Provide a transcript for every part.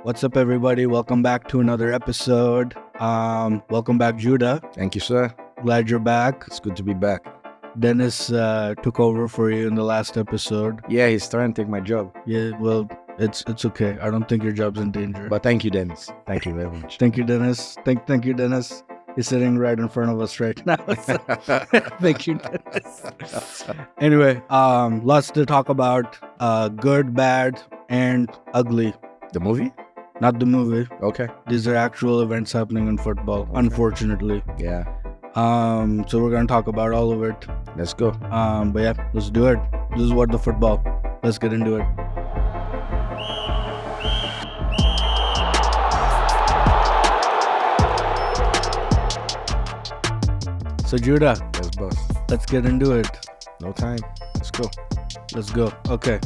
What's up, everybody? Welcome back to another episode. Welcome back, Judah. Thank you, sir. Glad you're back. It's good to be back. Dennis took over for you in the last episode. Yeah, he's trying to take my job. Yeah, well, it's okay. I don't think your job's in danger. But thank you, Dennis. Thank you very much. Thank you, Dennis. Thank you, Dennis. He's sitting right in front of us right now. So, thank you, Dennis. Anyway, lots to talk about. Good, bad, and ugly. The movie? Not the movie. Okay. These are actual events happening in football, unfortunately. Yeah. So we're gonna talk about all of it. Let's go. But yeah, let's do it. This is what the football. Let's get into it. So Judah, Yes, boss. let's get into it. No time. Let's go. Let's go. Okay.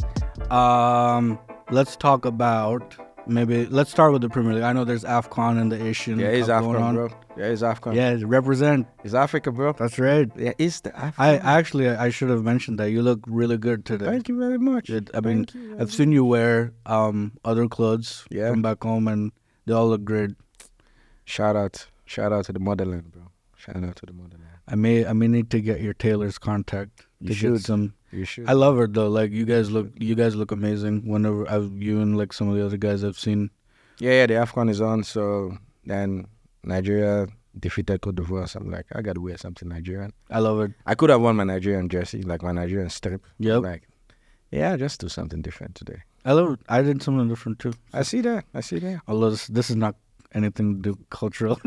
Let's talk about let's start with the Premier League. I know there's AFCON and the Asian Yeah, it's Cup going AFCON, on. bro. Yeah, it's AFCON. Yeah, represent. It's Africa, bro. That's right. Yeah, it's the Africa. I should have mentioned that. You look really good today. Thank you very much. I've seen you wear other clothes from back home, and they all look great. Shout out to the motherland, bro. Shout out to the motherland. I may need to get your tailor's contact. You should. Get some. You should. I love her though. Like you guys look amazing. Whenever you and like some of the other guys I've seen. Yeah, the AFCON is on. So then Nigeria defeated Cote d'Ivoire. So I'm like, I gotta wear something Nigerian. I love it. I could have worn my Nigerian jersey, like my Nigerian strip. Yep. Like, yeah, just do something different today. I love it. I did something different too. I see that. Although this is not anything to do cultural.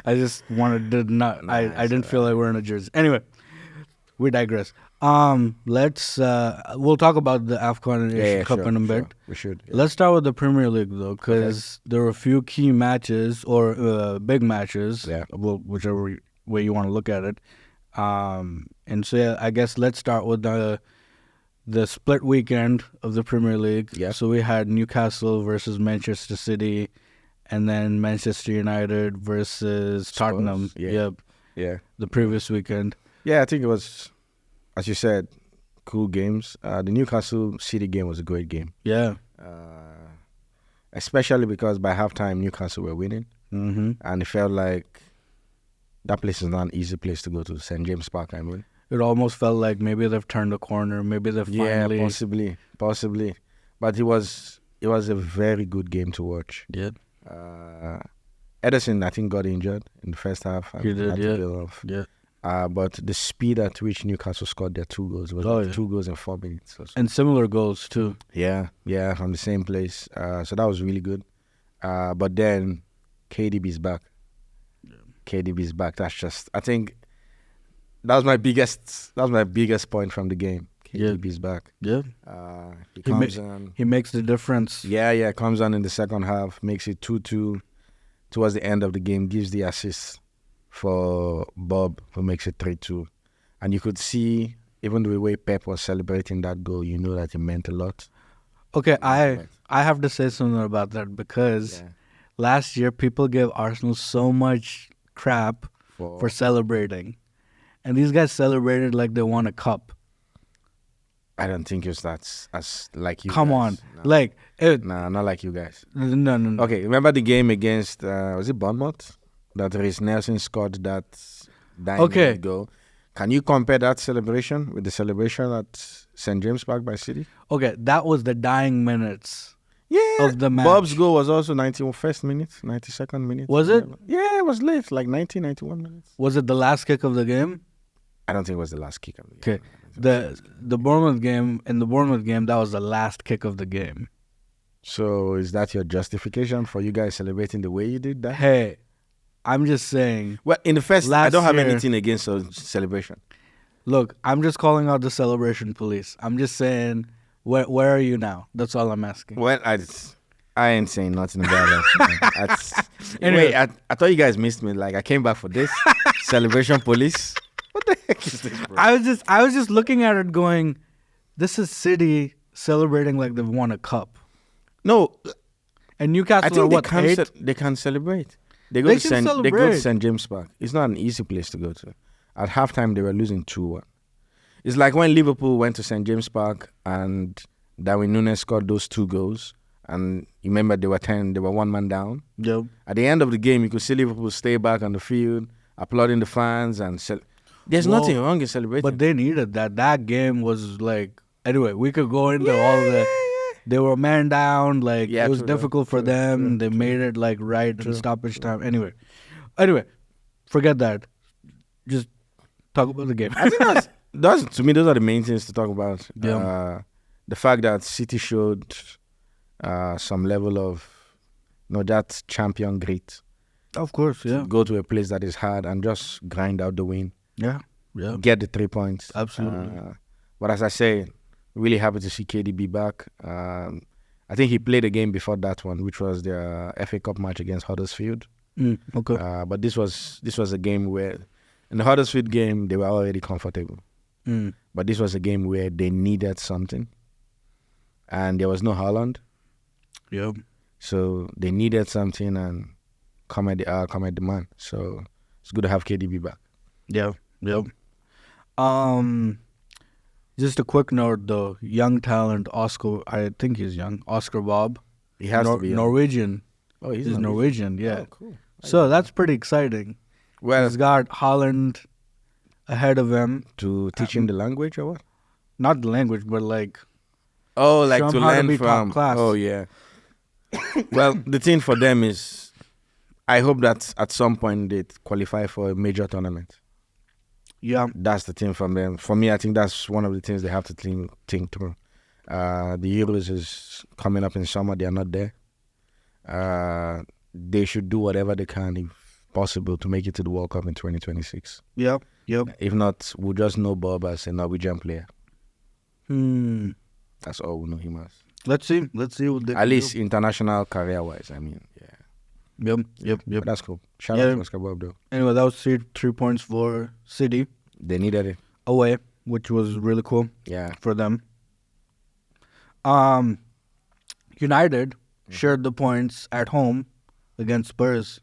I just wanted to not. I didn't feel like wearing a jersey. Anyway, we digress. Let's we'll talk about the AFCON and Asian Cup in a bit. Sure. We should. Yeah. Let's start with the Premier League though, because there were a few key matches or big matches. Yeah. Well, whichever way you want to look at it. And so yeah, I guess let's start with the split weekend of the Premier League. Yeah. So we had Newcastle versus Manchester City, and then Manchester United versus Tottenham. Yeah. Yep. Yeah. The previous weekend. Yeah, I think it was, as you said, cool games. The Newcastle City game was a great game. Yeah. Especially because by halftime Newcastle were winning, and it felt like that place is not an easy place to go to. St. James Park, I mean. It almost felt like maybe they've turned the corner. Maybe they've finally. Yeah, possibly. But it was a very good game to watch. Yeah. Ederson, I think, got injured in the first half. He did, had to bail off. Yeah. But the speed at which Newcastle scored their 2 goals was 2 goals in 4 minutes. Or so. And similar goals too. Yeah, from the same place. So that was really good. But then KDB's back. Yeah. KDB's back. That's just, I think, that was my biggest point from the game. KDB's back. Yeah. He comes on. He makes the difference. Yeah. Comes on in the second half, makes it 2-2 towards the end of the game, gives the assist for Bob, who makes it 3-2. And you could see, even the way Pep was celebrating that goal, you know that it meant a lot. Okay, I have to say something about that because last year people gave Arsenal so much crap for celebrating. And these guys celebrated like they won a cup. I don't think it's that as like you Come guys. on. No. Nah, not like you guys. No. Okay, remember the game against, was it Bournemouth? That Reece Nelson scored that dying goal. Can you compare that celebration with the celebration at St. James Park by City? Okay, that was the dying minutes of the match. Bob's goal was also 91st minute, 92nd minute. Was it? Yeah, it was late, like 90, 91 minutes. Was it the last kick of the game? I don't think it was the last kick of the game. Okay, the Bournemouth game, that was the last kick of the game. So is that your justification for you guys celebrating the way you did that? Hey, I'm just saying. Well, in the first, I don't have anything against a celebration. Look, I'm just calling out the celebration police. I'm just saying, where are you now? That's all I'm asking. Well, I ain't saying nothing about that. Anyway, wait, I thought you guys missed me. Like I came back for this celebration police. What the heck is this, bro? I was just looking at it, going, "This is City celebrating like they've won a cup." No, and Newcastle I think are what, 8? They can celebrate. They go to St. James Park. It's not an easy place to go to. At halftime, they were losing 2-1. It's like when Liverpool went to St. James Park and Darwin Núñez scored those 2 goals, And you remember they were 1 man down. Yep. At the end of the game, you could see Liverpool stay back on the field, applauding the fans, and there's Well, nothing wrong in celebrating. But they needed that. That game was like, anyway, we could go into all the. They were man down. Like it was difficult for them. They made it like right in stoppage time. Anyway, forget that. Just talk about the game. I think that's to me. Those are the main things to talk about. Yeah. The fact that City showed some level of, that champion grit. Of course, yeah. Go to a place that is hard and just grind out the win. Yeah. Get the 3 points. Absolutely. But as I say, really happy to see KDB back. I think he played a game before that one, which was the FA Cup match against Huddersfield. Okay. But this was a game where, in the Huddersfield game, they were already comfortable. But this was a game where they needed something, and there was no Haaland. Yep. So they needed something, and come at the man. So it's good to have KDB back. Yep. Just a quick note though, young talent Oscar, I think he's young, Oscar Bob. He has to be young. Norwegian. Oh, he's Norwegian, yeah. Oh, cool. So that's pretty exciting. Well, he's got Holland ahead of him. To teach him the language or what? Not the language, but like... Oh, like to learn be from... top class. Oh, yeah. Well, the thing for them is, I hope that at some point they qualify for a major tournament. Yeah. That's the thing from them. For me, I think that's one of the things they have to think through. The Euros is coming up in summer. They are not there. They should do whatever they can, if possible, to make it to the World Cup in 2026. Yep. If not, we'll just know Bob as a Norwegian player. That's all we know him as. Let's see what they at least international career-wise, I mean, yeah. Yep. But that's cool. Shout out to Oscar Bob, though. Anyway, that was 3 points for City. They needed it. Away, which was really cool. Yeah. For them. United shared the points at home against Spurs.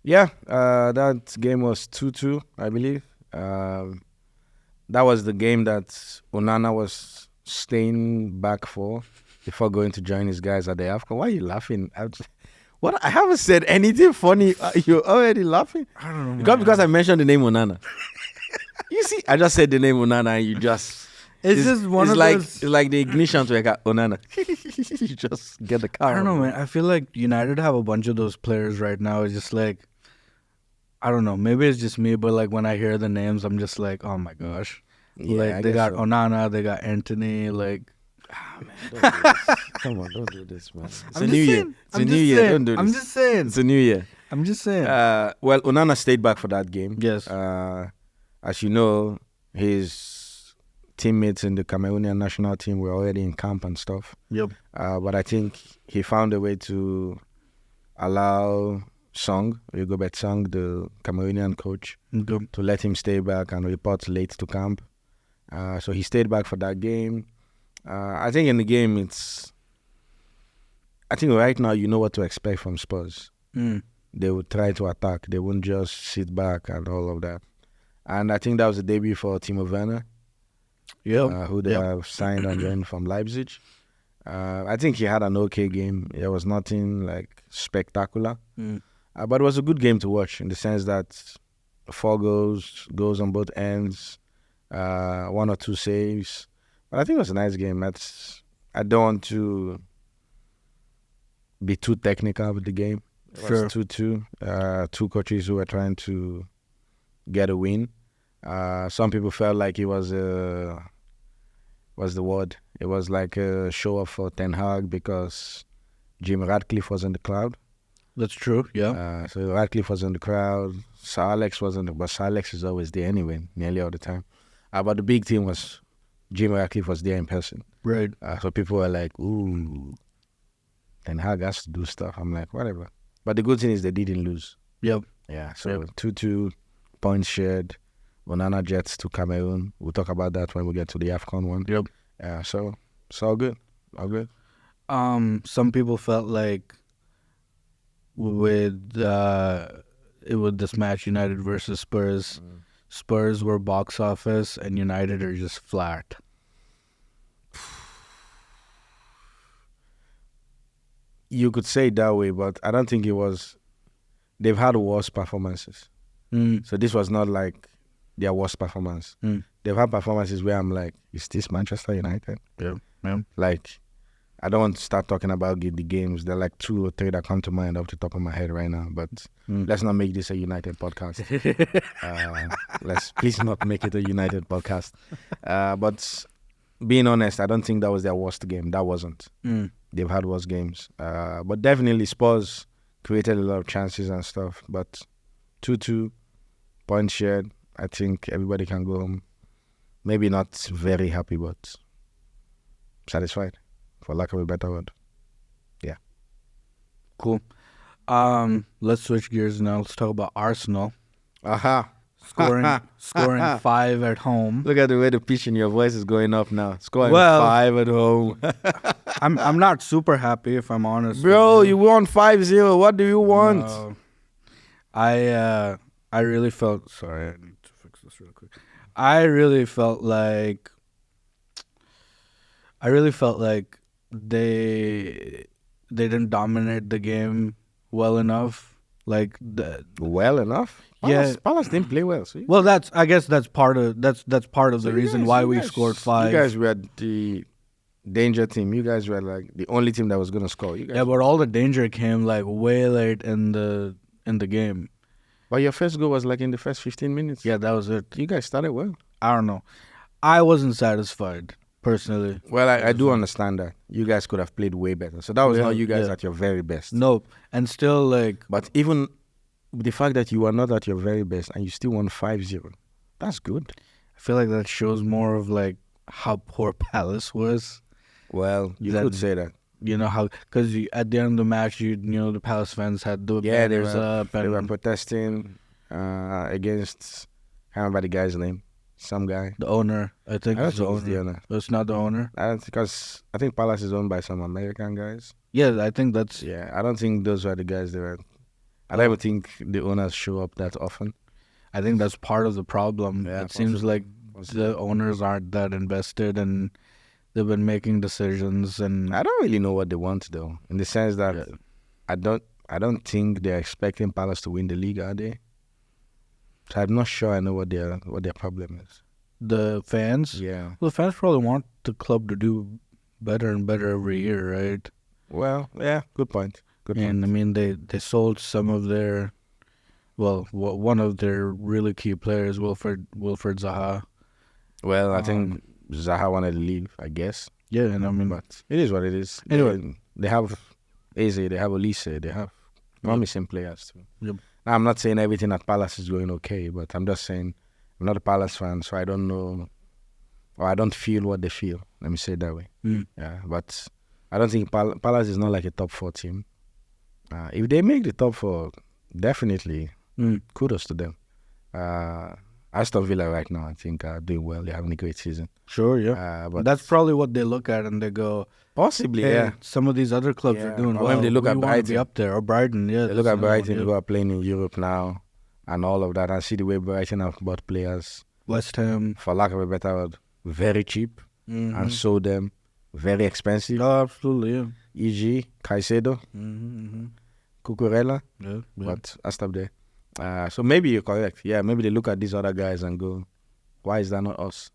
Yeah, that game was 2-2, I believe. That was the game that Onana was staying back for before going to join his guys at the AFCON. Why are you laughing? What? I haven't said anything funny. You're already laughing? I don't know. Because I mentioned the name Onana. You see, I just said the name Onana and you just... It's just one of those... It's like the ignition to a car. Onana. You just get the car. I don't know, man. I feel like United have a bunch of those players right now. It's just like... I don't know. Maybe it's just me, but like when I hear the names, I'm just like, oh my gosh. Yeah, like they got Onana, they got Anthony, like... man, don't do this. Come on, don't do this, man. It's a new year. It's a new year. Don't do this. I'm just saying. It's a new year. I'm just saying. Well, Onana stayed back for that game. Yes. As you know, his teammates in the Cameroonian national team were already in camp and stuff. Yep. But I think he found a way to allow Rigobert Song, the Cameroonian coach, to let him stay back and report late to camp. So he stayed back for that game. I think in the game, I think right now you know what to expect from Spurs. They would try to attack. They wouldn't just sit back and all of that. And I think that was the debut for Timo Werner, who they have signed and joined from Leipzig. I think he had an okay game. There was nothing like spectacular. But it was a good game to watch in the sense that 4 goals on both ends, 1 or 2 saves. But I think it was a nice game. I don't want to be too technical with the game. It was 2-2. 2 coaches who were trying to get a win. Some people felt like it was what's the word? It was like a show off for Ten Hag because Jim Radcliffe was in the crowd. That's true, yeah. So Radcliffe was in the crowd. Sir Alex wasn't, but Sir Alex is always there anyway, nearly all the time. But the big thing was Jim Radcliffe was there in person. Right. So people were like, ooh, Ten Hag has to do stuff. I'm like, whatever. But the good thing is they didn't lose. Yep. Yeah, so 2-2, points shared. Onana Jets to Cameroon. We'll talk about that when we get to the AFCON one. Yep. Yeah, so it's all good. All good. Some people felt like with this match, United versus Spurs, Spurs were box office and United are just flat. You could say it that way, but I don't think it was. They've had worse performances. So this was not like their worst performance. They've had performances where I'm like, is this Manchester United? Yeah. Like, I don't want to start talking about the games. There are like 2 or 3 that come to mind off the top of my head right now. But let's not make this a United podcast. Let's please not make it a United podcast. But being honest, I don't think that was their worst game. That wasn't. They've had worse games. But definitely Spurs created a lot of chances and stuff. But 2-2, points shared. I think everybody can go home. Maybe not very happy, but satisfied, for lack of a better word. Yeah. Cool. Let's switch gears now. Let's talk about Arsenal. Aha. Scoring 5 at home. Look at the way the pitch in your voice is going up now. Scoring Well, 5 at home. I'm not super happy, if I'm honest. Bro, you won 5-0. What do you want? No. I really felt sorry. I need to fix this real quick. I really felt like they didn't dominate the game well enough. Like Well enough? Palace didn't play well. See? Well, I guess that's part of the reason why we scored 5. You guys were the danger team. You guys were like the only team that was gonna score. Yeah, but all the danger came like way late in the game. But your first goal was like in the first 15 minutes. Yeah, that was it. You guys started well. I don't know. I wasn't satisfied personally. Well, I do understand that. You guys could have played way better. So that was not you guys at your very best. Nope. And still like... But even the fact that you were not at your very best and you still won 5-0, that's good. I feel like that shows more of like how poor Palace was. Well, you could say that. You know how... Because at the end of the match, the Palace fans had the banners up. They were protesting against... I can't remember the guy's name. Some guy. The owner, I think. I don't think it's the owner. It's not the owner? Because I think Palace is owned by some American guys. Yeah, I think that's... Yeah, I don't think those were the guys that were... I don't even think the owners show up that often. I think that's part of the problem. Yeah, it seems like the owners aren't that invested and they've been making decisions and... I don't really know what they want though. In the sense that I don't think they're expecting Palace to win the league, are they? So I'm not sure I know what their problem is. The fans? Yeah. Well, the fans probably want the club to do better and better every year, right? Well, yeah, good point. And I mean, they sold some of their, one of their really key players, Wilfred Zaha. Well, I think Zaha wanted to leave, I guess. Yeah, and I mean... But it is what it is. Anyway. They have Eze, they have Olise, they have promising players too. Yep. Now, I'm not saying everything at Palace is going okay, but I'm just saying I'm not a Palace fan, so I don't know, or I don't feel what they feel. Let me say it that way. Yeah, but I don't think Palace is not like a top 4 team. If they make the top 4, definitely kudos to them. Aston Villa right now, I think, are doing well. They're having a great season. Sure, yeah. But that's probably what they look at and they go, possibly, hey, yeah. Some of these other clubs are doing or well. When they look at Brighton, be up there, or Brighton, yeah. They look at Brighton who are playing in Europe now and all of that. I see the way Brighton have bought players. West Ham, for lack of a better word, very cheap and sold them very expensive. Oh, absolutely, yeah. E.g. Caicedo, Cucurella, yeah. But I stop there. So maybe you're correct. Yeah, maybe they look at these other guys and go, why is that not us?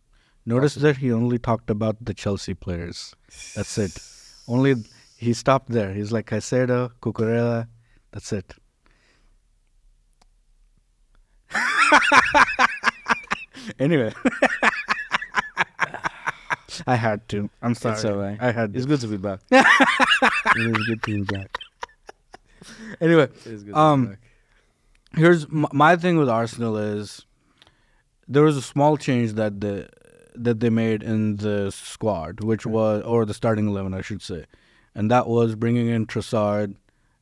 Notice that he only talked about the Chelsea players. That's it. He stopped there. He's like Caicedo, Cucurella. That's it. Anyway. I had to. I'm sorry. It's all right. I had to. It's good to be back. It's good to be back. Anyway, It's good to be back. Here's my thing with Arsenal is there was a small change that they made in the squad, or the starting 11, I should say, and that was bringing in Trossard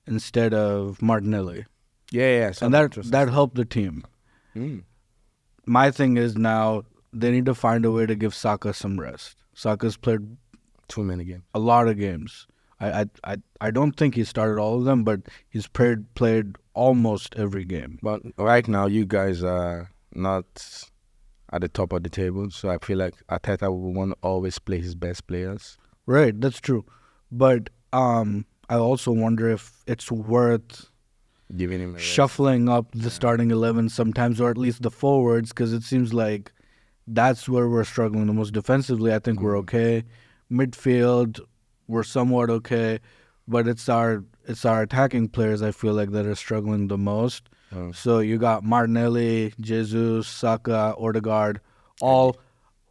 instead of Martinelli. Yeah. And that helped the team. My thing is now they need to find a way to give Saka some rest. Saka's played too many games, a lot of games. I don't think he started all of them, but he's played almost every game. But right now, you guys are not at the top of the table, so I feel like Arteta will want to always play his best players. Right, that's true. But I I also wonder if it's worth Giving him a rest. shuffling up the starting 11 sometimes, or at least the forwards, because it seems like that's where we're struggling the most. Defensively, I think we're okay. Midfield, we're somewhat okay, but it's our attacking players, I feel like, that are struggling the most. So you got Martinelli, Jesus, Saka, Odegaard, all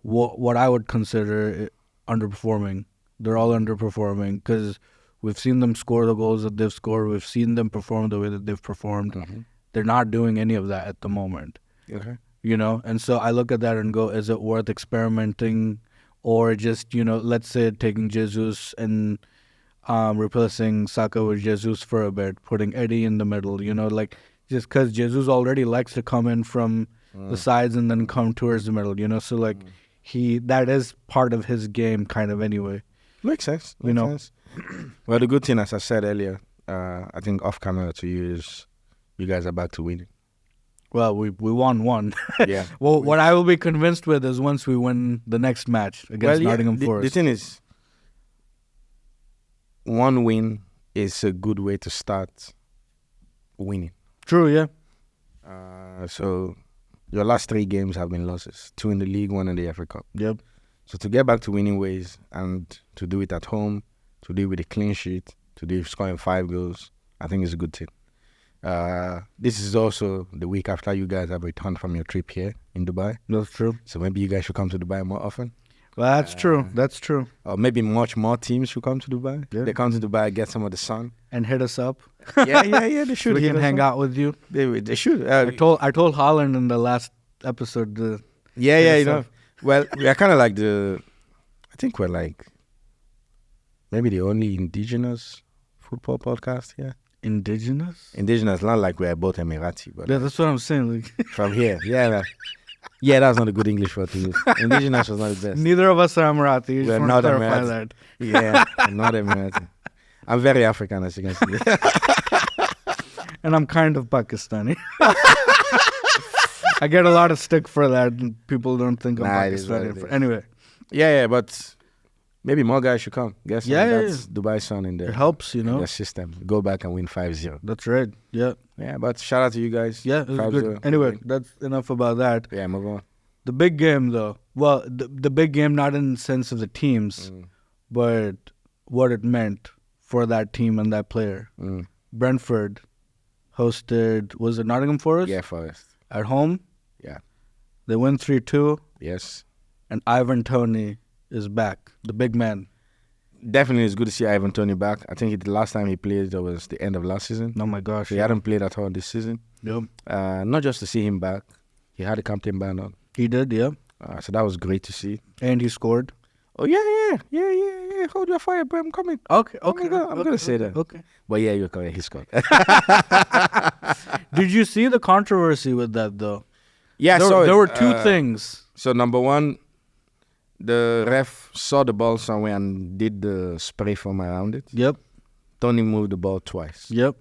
what I would consider underperforming. They're all underperforming because we've seen them score the goals that they've scored. We've seen them perform the way that they've performed. They're not doing any of that at the moment. Okay. You know, and so I look at that and go, is it worth experimenting, or just, you know, let's say taking Jesus and replacing Saka with Jesus for a bit, putting Eddie in the middle, you know, like just because Jesus already likes to come in from the sides and then come towards the middle, you know, so like that is part of his game kind of anyway. Makes sense. You know. Sense. Well, the good thing, as I said earlier, I think off camera to you, is you guys are back to winning. Well, we won one. Yeah. Well, what I will be convinced with is once we win the next match against Nottingham Forest. The thing is, one win is a good way to start winning. True, yeah. So your last 3 games have been losses. 2 in the league, 1 in the FA Cup. Yep. So to get back to winning ways and to do it at home, to do it with a clean sheet, to do it scoring 5 goals, I think is a good thing. This is also the week after you guys have returned from your trip here in Dubai. That's true. So maybe you guys should come to Dubai more often. Well, that's true. That's true. Or maybe much more teams should come to Dubai. Yeah. They come to Dubai, get some of the sun. And hit us up. Yeah, they should. We can hang out with you. They should. I told Holland in the last episode. You know. Well, we are kind of like I think we're like maybe the only indigenous football podcast here. Indigenous, not like we're both Emirati, but yeah, that's what I'm saying. Like, from here, yeah, that's not a good English word to use. Indigenous was not the best. neither of us are Emirati. You We're just not want to clarify Emirati. that. Yeah, I'm not Emirati. I'm very African, as you can see. And I'm kind of Pakistani. I get a lot of stick for that, and people don't think I'm Pakistani. Anyway. Yeah, but maybe more guys should come. Guess that's Dubai Sun in it helps, you know. their system. Go back and win 5-0. That's right. Yeah. Yeah, but shout out to you guys. Yeah, it was good. Anyway, that's enough about that. Yeah, move on. The big game, though. Well, the big game, not in the sense of the teams, but what it meant for that team and that player. Brentford hosted, was it Nottingham Forest? Yeah, Forest. At home? Yeah. They win 3-2. Yes. And Ivan Toney is back, the big man. Definitely, it's good to see Ivan Toney back. I think the last time he played was the end of last season. Oh my gosh. So he hadn't played at all this season. Yep. Not just to see him back, he had a captain band on. He did, yeah. So that was great to see. And he scored. Oh, yeah. Hold your fire, bro. I'm coming. Okay. I'm going to say that. Okay. But yeah, you're correct. He scored. Did you see the controversy with that, though? Yeah, there were 2 things. So, number one, the ref saw the ball somewhere and did the spray foam around it. Yep. Toney moved the ball twice. Yep.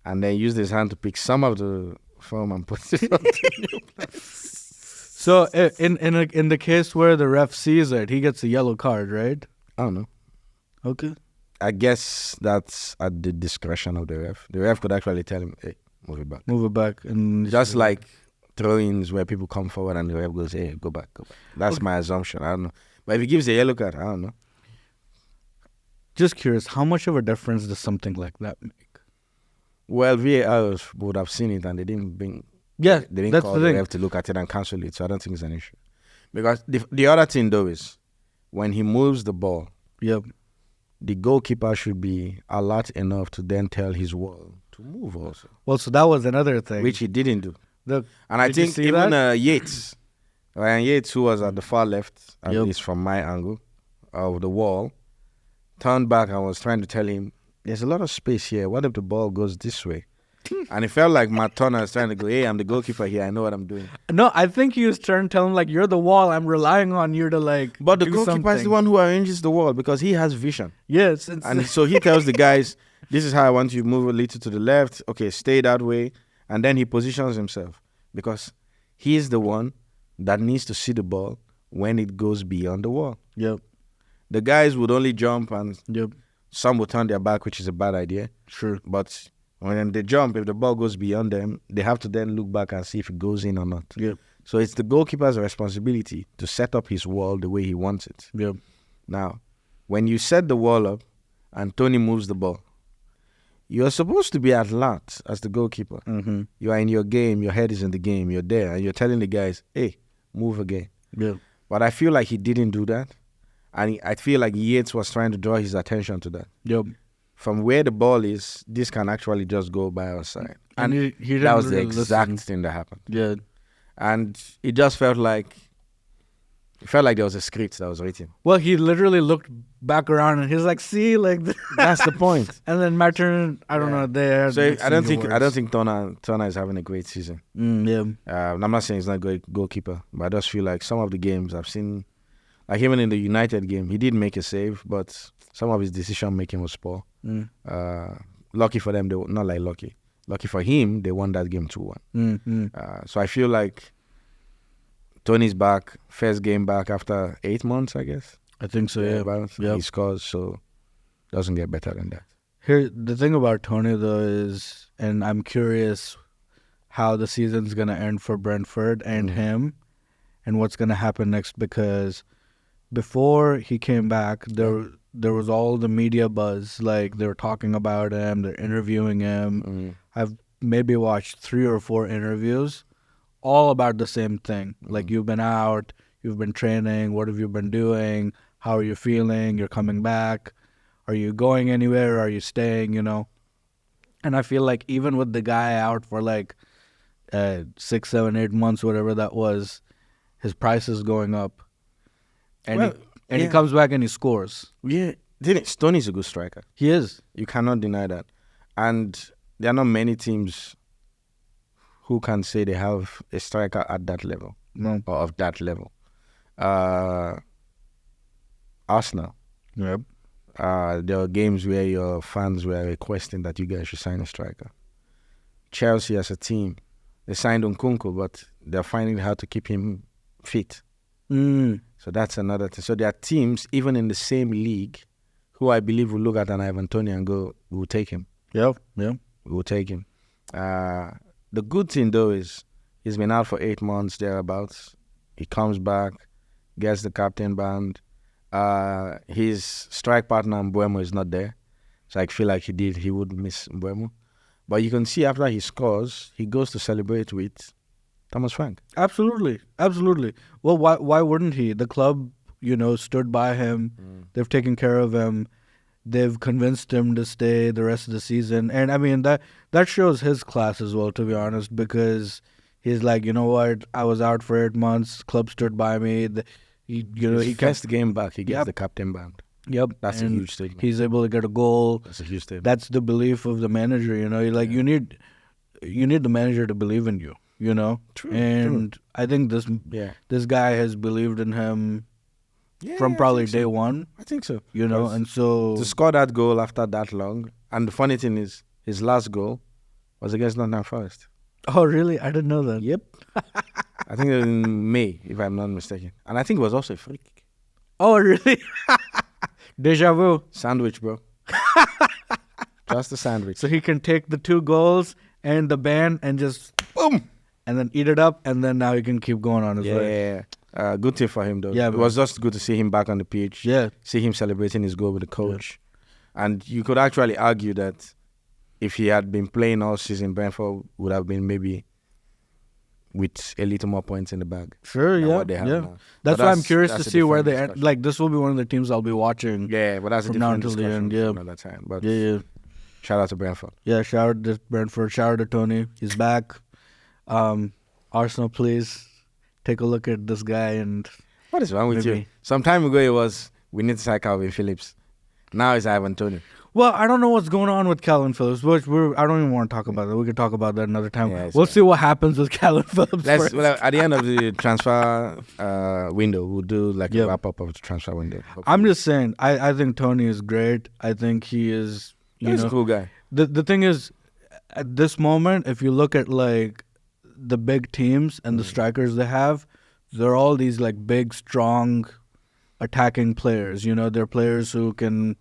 And then used his hand to pick some of the foam and put it on the new place. So, in the case where the ref sees it, he gets a yellow card, right? I don't know. Okay. I guess that's at the discretion of the ref. The ref could actually tell him, hey, move it back. Move it back. And Just like throw-ins where people come forward and the ref goes, hey, go back. That's my assumption. I don't know. But if he gives a yellow card, I don't know. Just curious, how much of a difference does something like that make? Well, VAR would have seen it and they didn't bring... Yeah, they didn't that's call the the thing. ref to look at it and cancel it, so I don't think it's an issue. Because the other thing, though, is when he moves the ball, Yep. the goalkeeper should be alert enough to then tell his wall to move also. Well, so that was another thing. Which he didn't do. And I did you think see even that? Ryan Yates, who was at the far left, at least from my angle of the wall, turned back and was trying to tell him, there's a lot of space here. What if the ball goes this way? And it felt like Matt Turner was trying to go, hey, I'm the goalkeeper here. I know what I'm doing. No, I think he was trying to tell him, like, you're the wall. I'm relying on you to, like, But the do goalkeeper is something. the one who arranges the wall because he has vision. Yes. And so he tells the guys, this is how I want you to move a little to the left. Okay, stay that way. And then he positions himself because he is the one that needs to see the ball when it goes beyond the wall. Yep. The guys would only jump and... Yep. some will turn their back, which is a bad idea. Sure. But when they jump, if the ball goes beyond them, they have to then look back and see if it goes in or not. Yeah. So it's the goalkeeper's responsibility to set up his wall the way he wants it. Yeah. Now, when you set the wall up and Toney moves the ball, you're supposed to be alert as the goalkeeper. Mm-hmm. You are in your game, your head is in the game, you're there, and you're telling the guys, hey, move again. Yeah. But I feel like he didn't do that. And I feel like Yates was trying to draw his attention to that. Yep. From where the ball is, this can actually just go by our side. And he didn't that was the really exact listen. thing that happened. Yeah. And it just felt like there was a script that was written. Well, he literally looked back around and he's like, "See, like." That's the point. And then Matt Turner, I don't know. There. So I don't think Toney is having a great season. Yeah. I'm not saying he's not a great goalkeeper, but I just feel like some of the games I've seen, like even in the United game, he did make a save, but some of his decision making was poor. Lucky for them, not like lucky. Lucky for him, they won that game 2-1. Mm-hmm. So I feel like Toney's back, first game back after 8 months, I guess. I think so. Yeah. He scores, so doesn't get better than that. Here, the thing about Toney though is, and I'm curious how the season's gonna end for Brentford and him, and what's gonna happen next, because before he came back, there was all the media buzz, like they were talking about him, they're interviewing him. I've maybe watched 3 or 4 interviews, all about the same thing. Like, you've been out, you've been training, what have you been doing, how are you feeling, you're coming back, are you going anywhere, are you staying, And I feel like even with the guy out for like 6, 7, 8 months, whatever that was, his price is going up. And he comes back and he scores. Yeah, Toney's a good striker. He is. You cannot deny that. And there are not many teams who can say they have a striker at that level, or of that level. Arsenal. Yep. There are games where your fans were requesting that you guys should sign a striker. Chelsea as a team, they signed Nkunku, but they're finding it hard to keep him fit. So that's another thing. So there are teams, even in the same league, who I believe will look at an Ivan Toney and go, we will take him. Yep. We will take him. The good thing, though, is he's been out for 8 months, thereabouts. He comes back, gets the captain band. His strike partner, Mbeumo, is not there. So I feel like he would miss Mbeumo. But you can see after he scores, he goes to celebrate with Thomas Frank. Absolutely. Well, why wouldn't he? The club, stood by him. They've taken care of him. They've convinced him to stay the rest of the season. And I mean, that shows his class as well, to be honest, because he's like, you know what? I was out for 8 months. Club stood by me. He gets the game back. He gets the captain band. Yep. That's a huge statement. He's able to get a goal. That's a huge statement. That's the belief of the manager, you need the manager to believe in you, True. I think this guy has believed in him from probably day one. I think so. And so to score that goal after that long, and the funny thing is, his last goal was against Nottingham Forest. Oh, really? I didn't know that. Yep. I think it was in May, if I'm not mistaken. And I think it was also a free kick. Oh, really? Deja vu. Sandwich, bro. Just a sandwich. So he can take the 2 goals and the band and just boom, and then eat it up, and then now he can keep going on his way. Yeah. Good thing for him, though. Yeah, it was just good to see him back on the pitch. Yeah. See him celebrating his goal with the coach. Yeah. And you could actually argue that if he had been playing all season, Brentford would have been maybe with a little more points in the bag. Sure, yeah. Now. That's why I'm curious to see where they end. Like, this will be one of the teams I'll be watching. Yeah, but that's a different discussion the end. from another time. But yeah. Shout out to Brentford. Yeah, shout out to Brentford. Shout out to Toney. He's back. Arsenal, please take a look at this guy. And what is wrong with you? Some time ago it was, we need to sack Calvin Phillips. Now it's Ivan Toney. Well, I don't know what's going on with Calvin Phillips, which I don't even want to talk about that. We could talk about that another time. Yeah, we'll see what happens with Calvin Phillips. Well, at the end of the transfer window, we'll do like a wrap-up of the transfer window. Hopefully. I'm just saying, I think Toney is great. I think he is, He's a cool guy. The thing is, at this moment, if you look at like the big teams and the strikers they have, they're all these like big, strong, attacking players. They're players who can...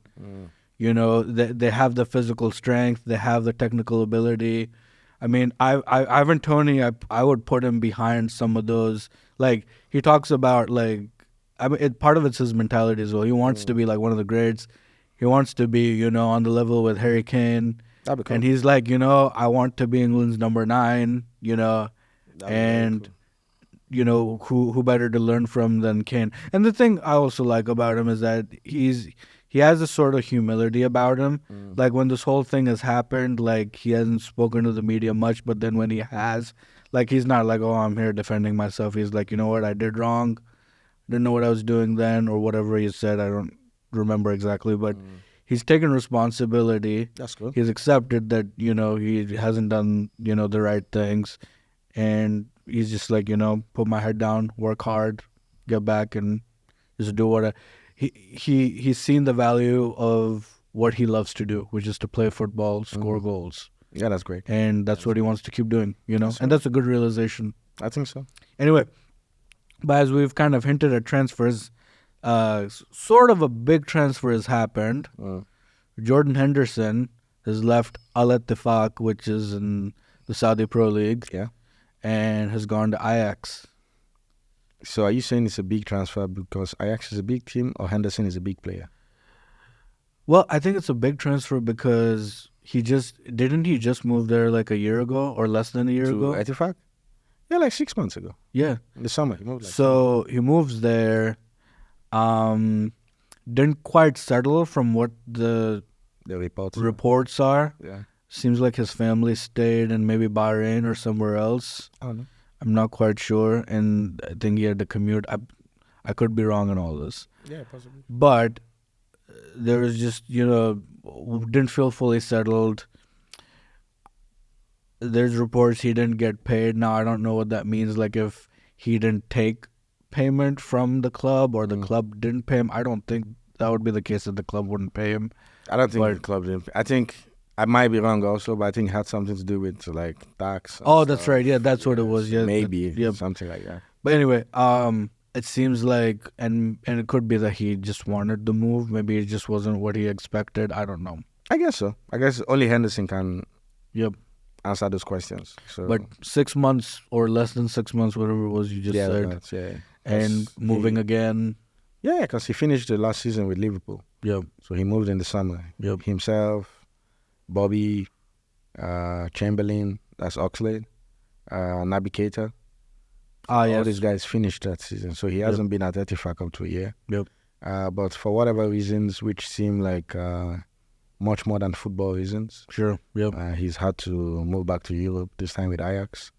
They have the physical strength, they have the technical ability. I mean, Ivan Toney, I would put him behind some of those. Like, he talks about, like, I mean, part of it's his mentality as well. He wants to be like one of the greats. He wants to be, on the level with Harry Kane. That'd be cool. And he's like, I want to be England's number 9, and who better to learn from than Kane. And the thing I also like about him is that he has a sort of humility about him. Like, when this whole thing has happened, like, he hasn't spoken to the media much, but then when he has, like, he's not like, oh, I'm here defending myself. He's like, you know what, I did wrong. Didn't know what I was doing then, or whatever he said. I don't remember exactly, but he's taken responsibility. That's good. He's accepted that, he hasn't done, the right things. And he's just like, put my head down, work hard, get back, and just do what he's seen the value of what he loves to do, which is to play football, score goals. Yeah, that's great. And that's what he wants to keep doing, That's and that's a good realization. I think so. Anyway, but as we've kind of hinted at transfers, sort of a big transfer has happened. Jordan Henderson has left Al Ettifaq, which is in the Saudi Pro League, and has gone to Ajax. So are you saying it's a big transfer because Ajax is a big team or Henderson is a big player? Well, I think it's a big transfer because he just move there like a year ago or less than a year ago? Ettifaq? Yeah, like 6 months ago. Yeah. In the summer. He moved. He moves there. Didn't quite settle from what the reports are. Yeah. Seems like his family stayed in maybe Bahrain or somewhere else. I don't know. I'm not quite sure, and I think he had to commute. I could be wrong on all this. Yeah, possibly. But there was just, didn't feel fully settled. There's reports he didn't get paid. Now, I don't know what that means. Like, if he didn't take payment from the club or the club didn't pay him, I don't think that would be the case, that the club wouldn't pay him. I don't think the club didn't. I think I might be wrong also, but I think it had something to do with like tax. Oh, that's right. Yeah, that's what it was. Yeah, maybe something like that. But anyway, it seems like, and it could be that he just wanted the move. Maybe it just wasn't what he expected. I don't know. I guess so. I guess only Henderson can answer those questions. So. But 6 months or less than 6 months, whatever it was you just said. And moving again. Yeah, because he finished the last season with Liverpool. Yep. So he moved in the summer. Yep. Himself, Bobby, Chamberlain, that's Oxlade, Naby Keita. All these guys finished that season. So he hasn't been at Ettifaq up to a year. Yep. But for whatever reasons, which seem like much more than football reasons. Sure. Yep. He's had to move back to Europe, this time with Ajax.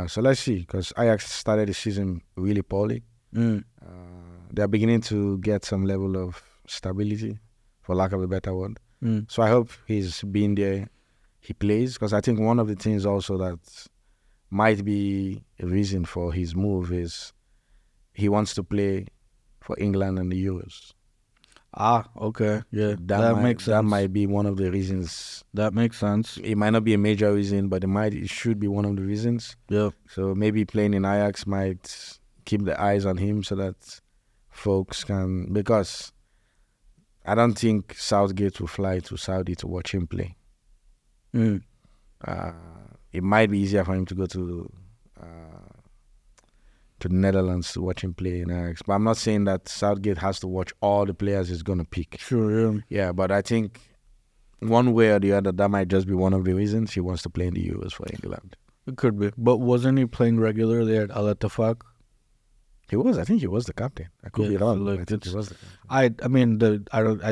So let's see, because Ajax started the season really poorly. They're beginning to get some level of stability, for lack of a better word. So I hope he's been there, he plays, because I think one of the things also that might be a reason for his move is he wants to play for England and the Euros. Ah, okay. Yeah, that makes sense. That might be one of the reasons. That makes sense. It might not be a major reason, but it should be one of the reasons. Yeah. So maybe playing in Ajax might keep the eyes on him so that folks can, because I don't think Southgate will fly to Saudi to watch him play. It might be easier for him to go to the Netherlands to watch him play in Ajax. But I'm not saying that Southgate has to watch all the players he's going to pick. Sure, yeah. Yeah, but I think one way or the other, that might just be one of the reasons he wants to play in the Euros for England. It could be. But wasn't he playing regularly at Al Ettifaq? He was. I think he was the captain. I could be wrong. Like, I think he was the captain.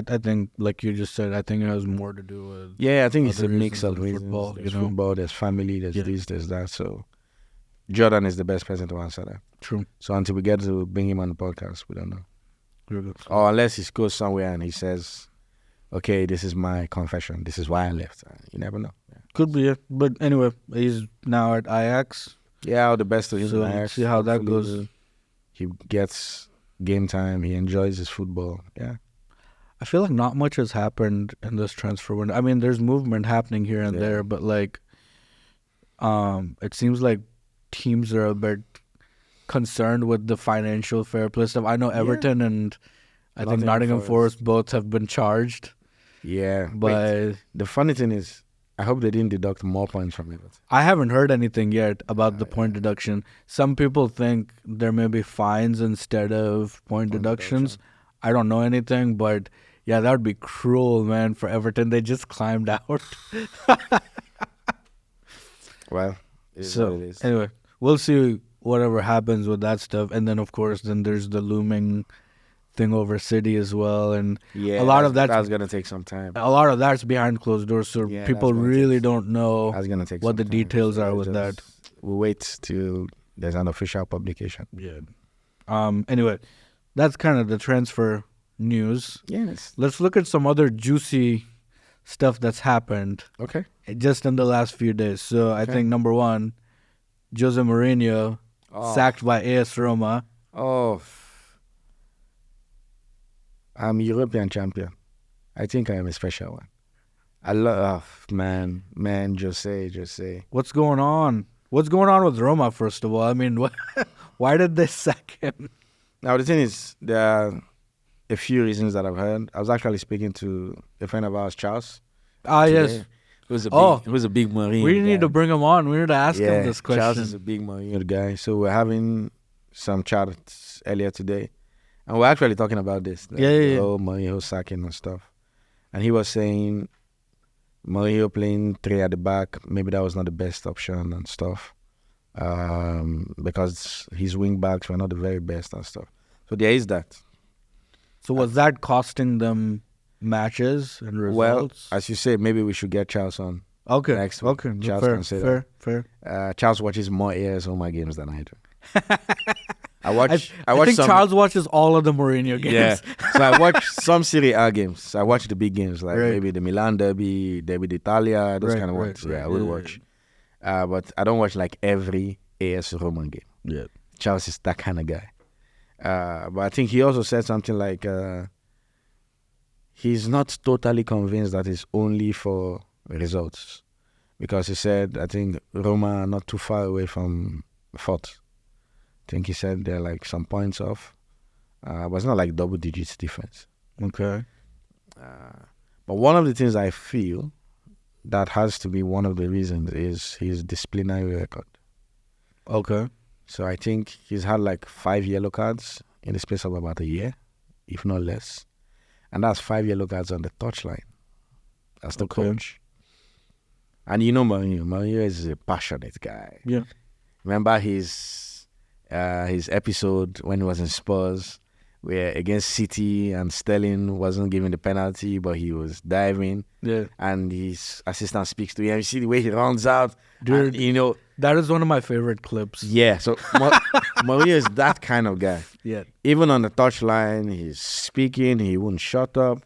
I think, like you just said, I think it has more to do with. Yeah, I think it's a mix of reasons. Football, there's football, there's family, there's this, there's that. So Jordan is the best person to answer that. True. So until we get to bring him on the podcast, we don't know. Or unless he goes somewhere and he says, "Okay, this is my confession. This is why I left." You never know. Yeah. Could be, yeah. But anyway, he's now at Ajax. Yeah, all the best to him. So Ajax. See how that goes. He gets game time. He enjoys his football. Yeah. I feel like not much has happened in this transfer window. I mean, there's movement happening here and there, but like, it seems like teams are a bit concerned with the financial fair play stuff. I know Everton and I think Nottingham Forest both have been charged. Yeah. But The funny thing is, I hope they didn't deduct more points from it. I haven't heard anything yet about the point deduction. Some people think there may be fines instead of point deductions. I don't know anything, but yeah, that would be cruel, man, for Everton. They just climbed out. Well, it is So what it is. anyway, we'll see whatever happens with that stuff, and then of course, then there's the looming thing over City as well, and Yeah, a lot of that's gonna take some time. a lot of that's behind closed doors, so Yeah, people that's gonna really take- don't know That's gonna take what some the time. details are let's with that. We'll wait till there's an official publication. Yeah. Anyway, that's kind of the transfer news. Yes. Let's look at some other juicy stuff that's happened Okay. just in the last few days. So I think number one, Jose Mourinho sacked by AS Roma. Oh. I'm European champion. I think I am a special one. I love man, Jose. What's going on? What's going on with Roma? First of all, I mean, why did they sack him? Now the thing is, there are a few reasons that I've heard. I was actually speaking to a friend of ours, Charles. Yes. Who's a big Mourinho We guy. need to bring him on. We need to ask him this question. Charles is a big Mourinho guy. So we're having some chats earlier today. And we're actually talking about this. Yeah. Oh, Mourinho sacking and stuff. And he was saying Mourinho playing 3 at the back, maybe that was not the best option and stuff. Because his wing backs were not the very best and stuff. So there is that. So was that costing them matches and results? Well, as you say, maybe we should get Charles on. Okay. Next week. Okay. Charles fair, can say fair. Charles watches more AS Roma games than I do. I I think Charles watches all of the Mourinho games. Yeah. So I watch some Serie A games. I watch the big games like Right. maybe the Milan Derby d'Italia, those kind of ones. right, Yeah, I will watch. But I don't watch like every AS Roma game. Yeah. Charles is that kind of guy. But I think he also said something like he's not totally convinced that it's only for results. Because he said, I think Roma are not too far away from fourth. I think he said they're like some points off. But it's not like double digits difference. Okay. But one of the things I feel that has to be one of the reasons is his disciplinary record. Okay. So I think he's had like 5 yellow cards in the space of about a year, if not less. And that's 5 yellow cards on the touchline. That's the coach. And you know Mourinho. Mourinho is a passionate guy. Yeah. Remember his episode when he was in Spurs, where against City and Sterling wasn't giving the penalty, but he was diving. Yeah. And his assistant speaks to him. You see the way he runs out. Dude, and, that is one of my favorite clips. Yeah. So Mourinho is that kind of guy. Yeah. Even on the touchline, he's speaking. He won't shut up.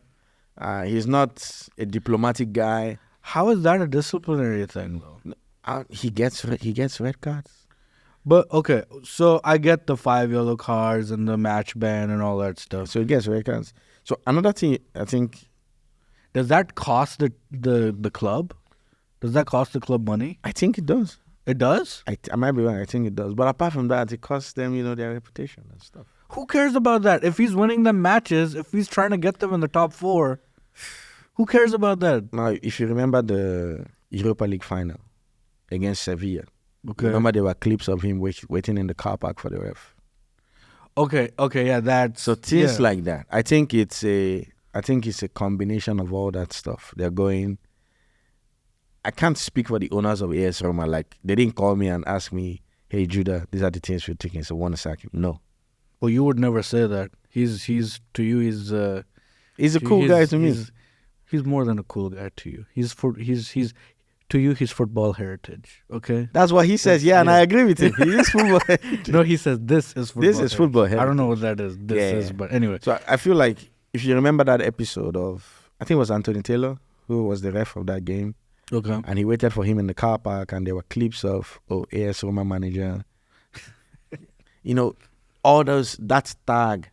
He's not a diplomatic guy. How is that a disciplinary thing, though? He gets red cards. But, okay, so I get the 5 yellow cards and the match ban and all that stuff. So he gets red cards. So another thing, I think... Does that cost the club? Does that cost the club money? I think it does. It does? I might be wrong. I think it does. But apart from that, it costs them, their reputation and stuff. Who cares about that? If he's winning them matches, if he's trying to get them in the top 4, who cares about that? Now, if you remember the Europa League final against Sevilla, Okay. remember there were clips of him waiting in the car park for the ref. Okay, yeah, that's... So things like that. I think it's a combination of all that stuff. They're going... I can't speak for the owners of AS Roma. Like, they didn't call me and ask me, hey, Judah, these are the things we're taking, so want to sack him. No. Well, you would never say that. He's to you, he's a cool guy to me. He's more than a cool guy to you. He's to you, he's football heritage. Okay, that's what he says. Yeah, and I agree with him. He is football heritage. No, he says this is football. This is football heritage. I don't know what that is. This is, but anyway. So I feel like if you remember that episode of, I think it was Anthony Taylor who was the ref of that game. Okay. And he waited for him in the car park, and there were clips of AS Roma manager. All those, that tag,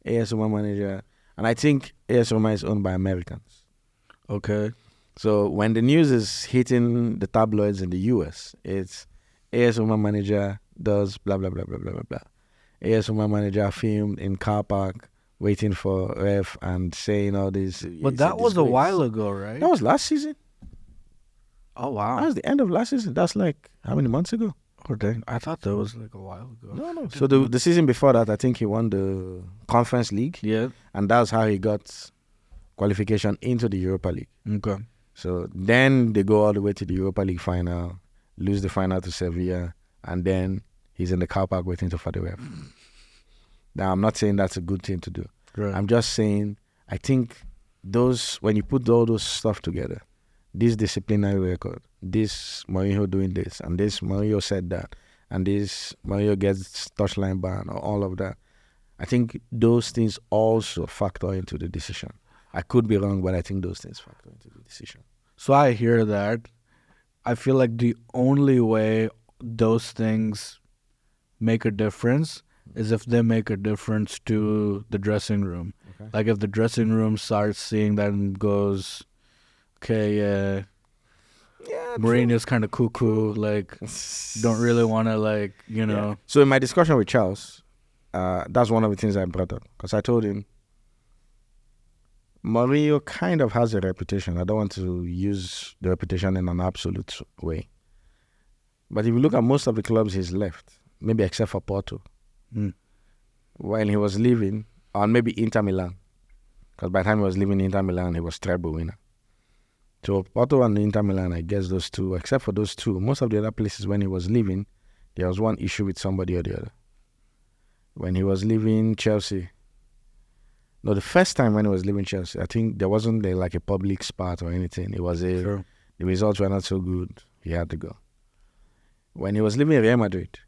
AS Roma manager. And I think AS Roma is owned by Americans. Okay. So when the news is hitting the tabloids in the US, it's AS Roma manager does blah, blah, blah, blah, blah, blah, blah. AS Roma manager filmed in car park waiting for ref and saying all this. But It's that was a disgrace. while ago, right? That was last season. Oh, That wow. was the end of last season. That's like how many months ago? Oh, dang. I thought that was like a while ago. No. So the season before that, I think he won the Conference League, Yeah. and that's how he got qualification into the Europa League. Okay. So then they go all the way to the Europa League final, lose the final to Sevilla, and then he's in the car park waiting for the ref. Now, I'm not saying that's a good thing to do. Right. I'm just saying, I think when you put all those stuff together, this disciplinary record, this Mourinho doing this, and this Mourinho said that, and this Mourinho gets touchline ban, or all of that, I think those things also factor into the decision. I could be wrong, but I think those things factor into the decision. So I hear that. I feel like the only way those things make a difference is if they make a difference to the dressing room. Okay. Like if the dressing room starts seeing that and goes, okay, Yeah, Mourinho's kind of cuckoo, like, don't really want to, like, you know. Yeah. So in my discussion with Charles, that's one of the things I brought up. Because I told him, Mourinho kind of has a reputation. I don't want to use the reputation in an absolute way. But if you look at most of the clubs he's left, maybe except for Porto, while he was leaving, or maybe Inter Milan, because by the time he was leaving Inter Milan, he was treble winner. So Porto and Inter Milan, I guess those two, except for those two, most of the other places when he was leaving, there was one issue with somebody or the other. When he was leaving Chelsea, no, the first time when he was leaving Chelsea, I think there wasn't like a public spat or anything. It was the results were not so good. He had to go. When he was leaving Real Madrid,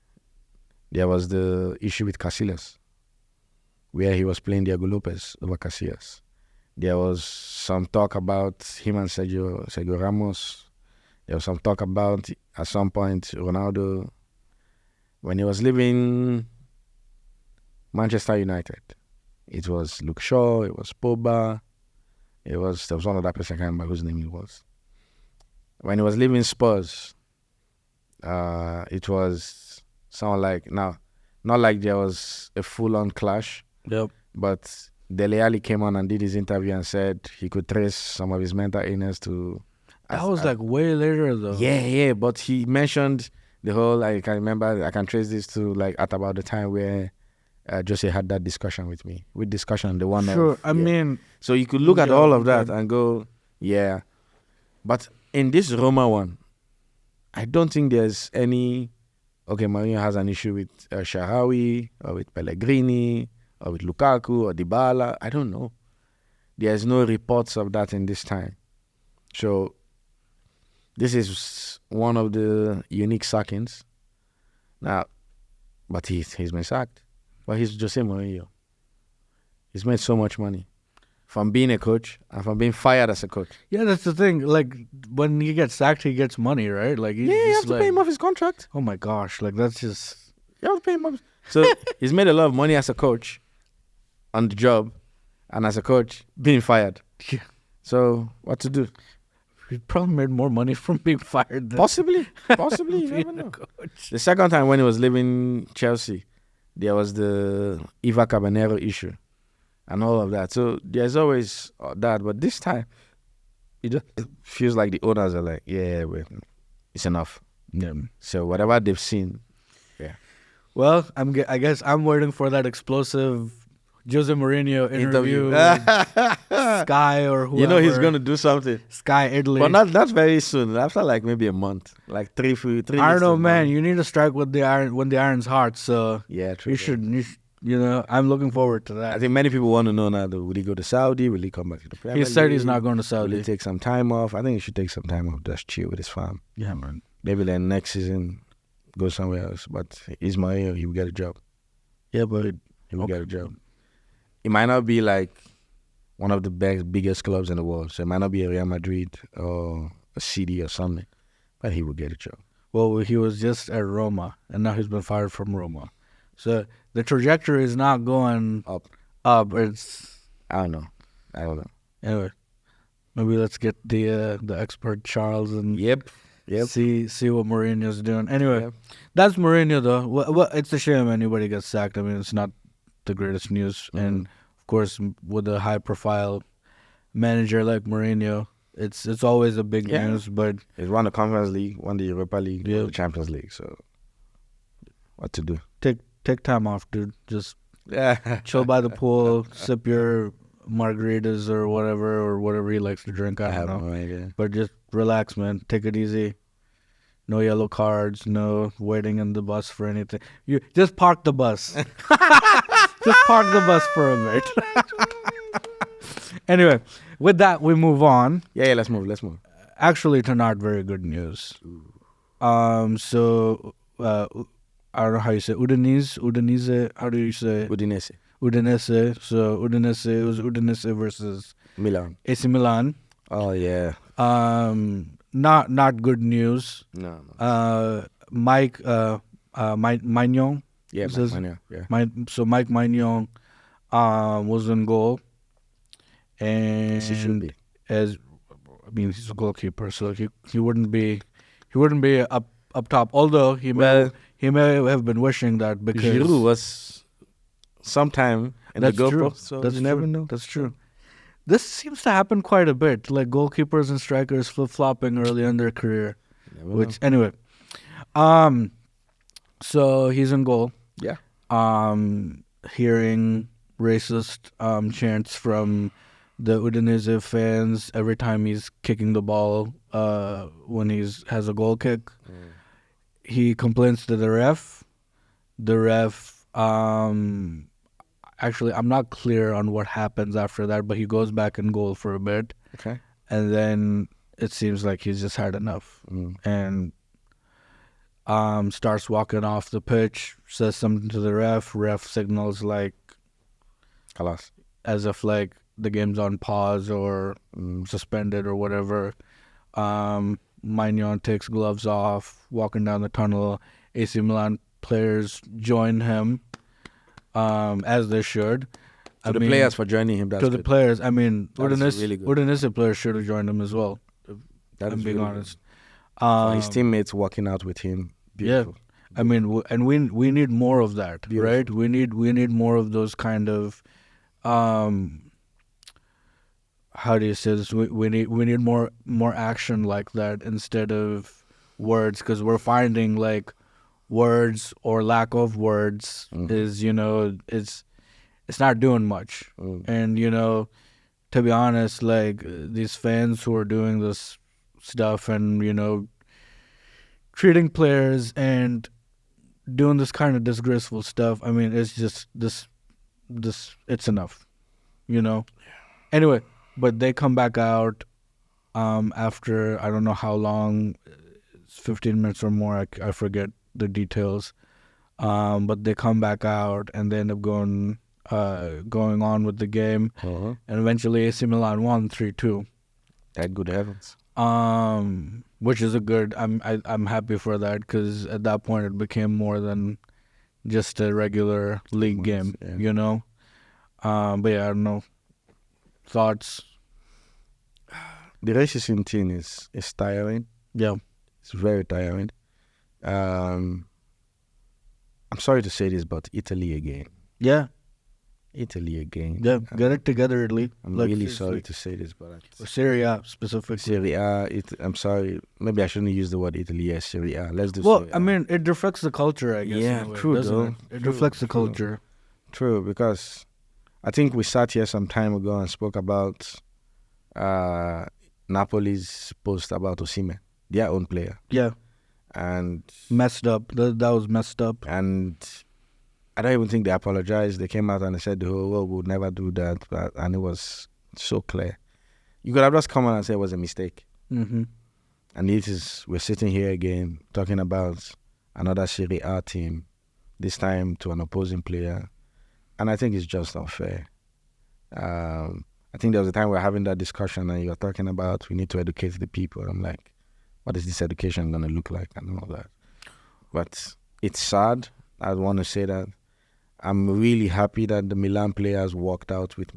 there was the issue with Casillas, where he was playing Diego Lopez over Casillas. There was some talk about him and Sergio Ramos. There was some talk about, at some point, Ronaldo. When he was leaving Manchester United, it was Luke Shaw, it was Pogba, there was one other person, I can't remember whose name it was. When he was leaving Spurs, it was someone like, not like there was a full-on clash, but Dele Alli came on and did his interview and said he could trace some of his mental illness to... That was like way later though. Yeah, but he mentioned the whole, I can remember, I can trace this to like at about the time where Jose had that discussion with me. The one Sure, of... I mean... So you could look at all of that and go, yeah. But in this Roma one, I don't think there's any... Okay, Mourinho has an issue with Shaarawy or with Pellegrini or with Lukaku or Dybala. I don't know. There's no reports of that in this time. So this is one of the unique sackings. Now, but he's been sacked. But he's Jose Mourinho. He's made so much money from being a coach and from being fired as a coach. Yeah, that's the thing. Like, when he gets sacked, he gets money, right? Like, Yeah, you have to pay him off his contract. Oh my gosh, like that's just... You have to pay him off. So he's made a lot of money as a coach on the job and as a coach being fired. Yeah. So what to do? He probably made more money from being fired than Possibly, you never know. coach. The second time when he was leaving Chelsea, there was the Eva Caballero issue and all of that. So there's always that. But this time, it feels like the owners are like, yeah, it's enough. Yeah. So whatever they've seen, yeah. Well, I guess I'm waiting for that explosive Jose Mourinho interview with Sky or whoever. You know he's going to do something. Sky Italy. But not very soon. After like maybe a month. Like three I don't know, man. You need to strike with the iron when the iron's hot. So yeah, true. You should, I'm looking forward to that. I think many people want to know now, will he go to Saudi? Will he come back to the Premier League? He said he's not going to Will Saudi. he take some time off? I think he should take some time off, just chill with his fam. Yeah, man. Maybe then next season go somewhere else. But he's Mourinho, he will get a job. Yeah, but he will get a job. It might not be like one of the biggest clubs in the world. So it might not be a Real Madrid or a City or something. But he will get a job. Well, he was just at Roma, and now he's been fired from Roma. So the trajectory is not going up. It's... I don't know. Anyway, maybe let's get the expert Charles and Yep. see what Mourinho's doing. Anyway, That's Mourinho though. Well, it's a shame anybody gets sacked. I mean, it's not the greatest news, and of course, with a high-profile manager like Mourinho, it's always a big news. But he's won the Conference League, won the Europa League, won the Champions League. So, what to do? Take time off, dude. Just chill by the pool, sip your margaritas or whatever he likes to drink. I don't know. No idea. But just relax, man. Take it easy. No yellow cards. No waiting in the bus for anything. You just park the bus. Just park the bus for a bit. Anyway, with that, we move on. Yeah, let's move. Actually, to not very good news. So, I don't know how you say Udinese. How do you say Udinese. Udinese. So it was Udinese versus Milan. AC Milan. Oh yeah. Not good news. No. Mike Maignan. Yeah, Mike Maignan. Yeah. So Mike Maignan was in goal, and Yes, he should be. He's a goalkeeper, so he wouldn't be up top. Although he may have been wishing that, because Giroud was sometime in the goal post, so you never know. That's true. This seems to happen quite a bit, like goalkeepers and strikers flip-flopping early in their career. Anyway, so he's in goal. Yeah. Hearing racist chants from the Udinese fans every time he's kicking the ball when has a goal kick. He complains to the ref. The ref, actually, I'm not clear on what happens after that, but he goes back in goal for a bit. Okay. And then it seems like he's just had enough. And starts walking off the pitch, says something to the ref. Ref signals like, Kalas. as if like the game's on pause or suspended or whatever. Maignan takes gloves off, walking down the tunnel. AC Milan players join him, as they should. To the players for joining him, that's to good. the players, I mean, Really good. Udinese players should have joined him as well. That I'm is being really honest. for his teammates walking out with him. Beautiful. Yeah, I mean, and we need more of that, Beautiful. right? We need more of those kind of, how do you say this? We need more action like that instead of words, because we're finding like words or lack of words is, it's not doing much. And to be honest, like these fans who are doing this stuff and treating players and doing this kind of disgraceful stuff, I mean, it's just this it's enough, Anyway, but they come back out after I don't know how long, 15 minutes or more, I forget the details, but they come back out and they end up going on with the game, and eventually AC Milan won 3-2. That good heavens. Which is a good. I'm happy for that, because at that point it became more than just a regular league game, But yeah, I don't know. Thoughts? The racism thing is tiring. Yeah, it's very tiring. I'm sorry to say this, but Italy again. Yeah. Italy again. Yeah, get it together, Italy. I'm really sorry to say this, but Serie A specifically. Serie A. I'm sorry. Maybe I shouldn't use the word Italy. Yes, Serie A. Let's do. Well, Serie A. I mean, it reflects the culture, I guess. Yeah, in a way, true doesn't though. It reflects the culture. True, because I think we sat here some time ago and spoke about Napoli's post about Osimhen, their own player. Yeah. And messed up. That was messed up. And I don't even think they apologized. They came out and they said, we would never do that. And it was so clear. You could have just come out and said it was a mistake. Mm-hmm. And we're sitting here again talking about another Serie A team, this time to an opposing player. And I think it's just unfair. I think there was a time we were having that discussion and you were talking about we need to educate the people. I'm like, what is this education going to look like and all that? But it's sad. I want to say that. I'm really happy that the Milan players walked out with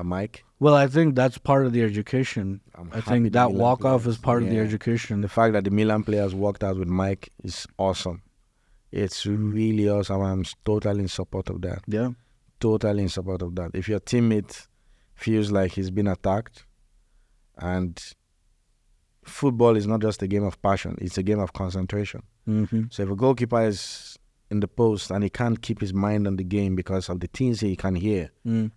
Mike. Well, I think that's part of the education. I think that walk-off is part of the education. The fact that the Milan players walked out with Mike is awesome. It's really awesome. I'm totally in support of that. Yeah. totally in support of that. If your teammate feels like he's been attacked, and football is not just a game of passion, it's a game of concentration. Mm-hmm. So if a goalkeeper is in the post and he can't keep his mind on the game because of the things he can hear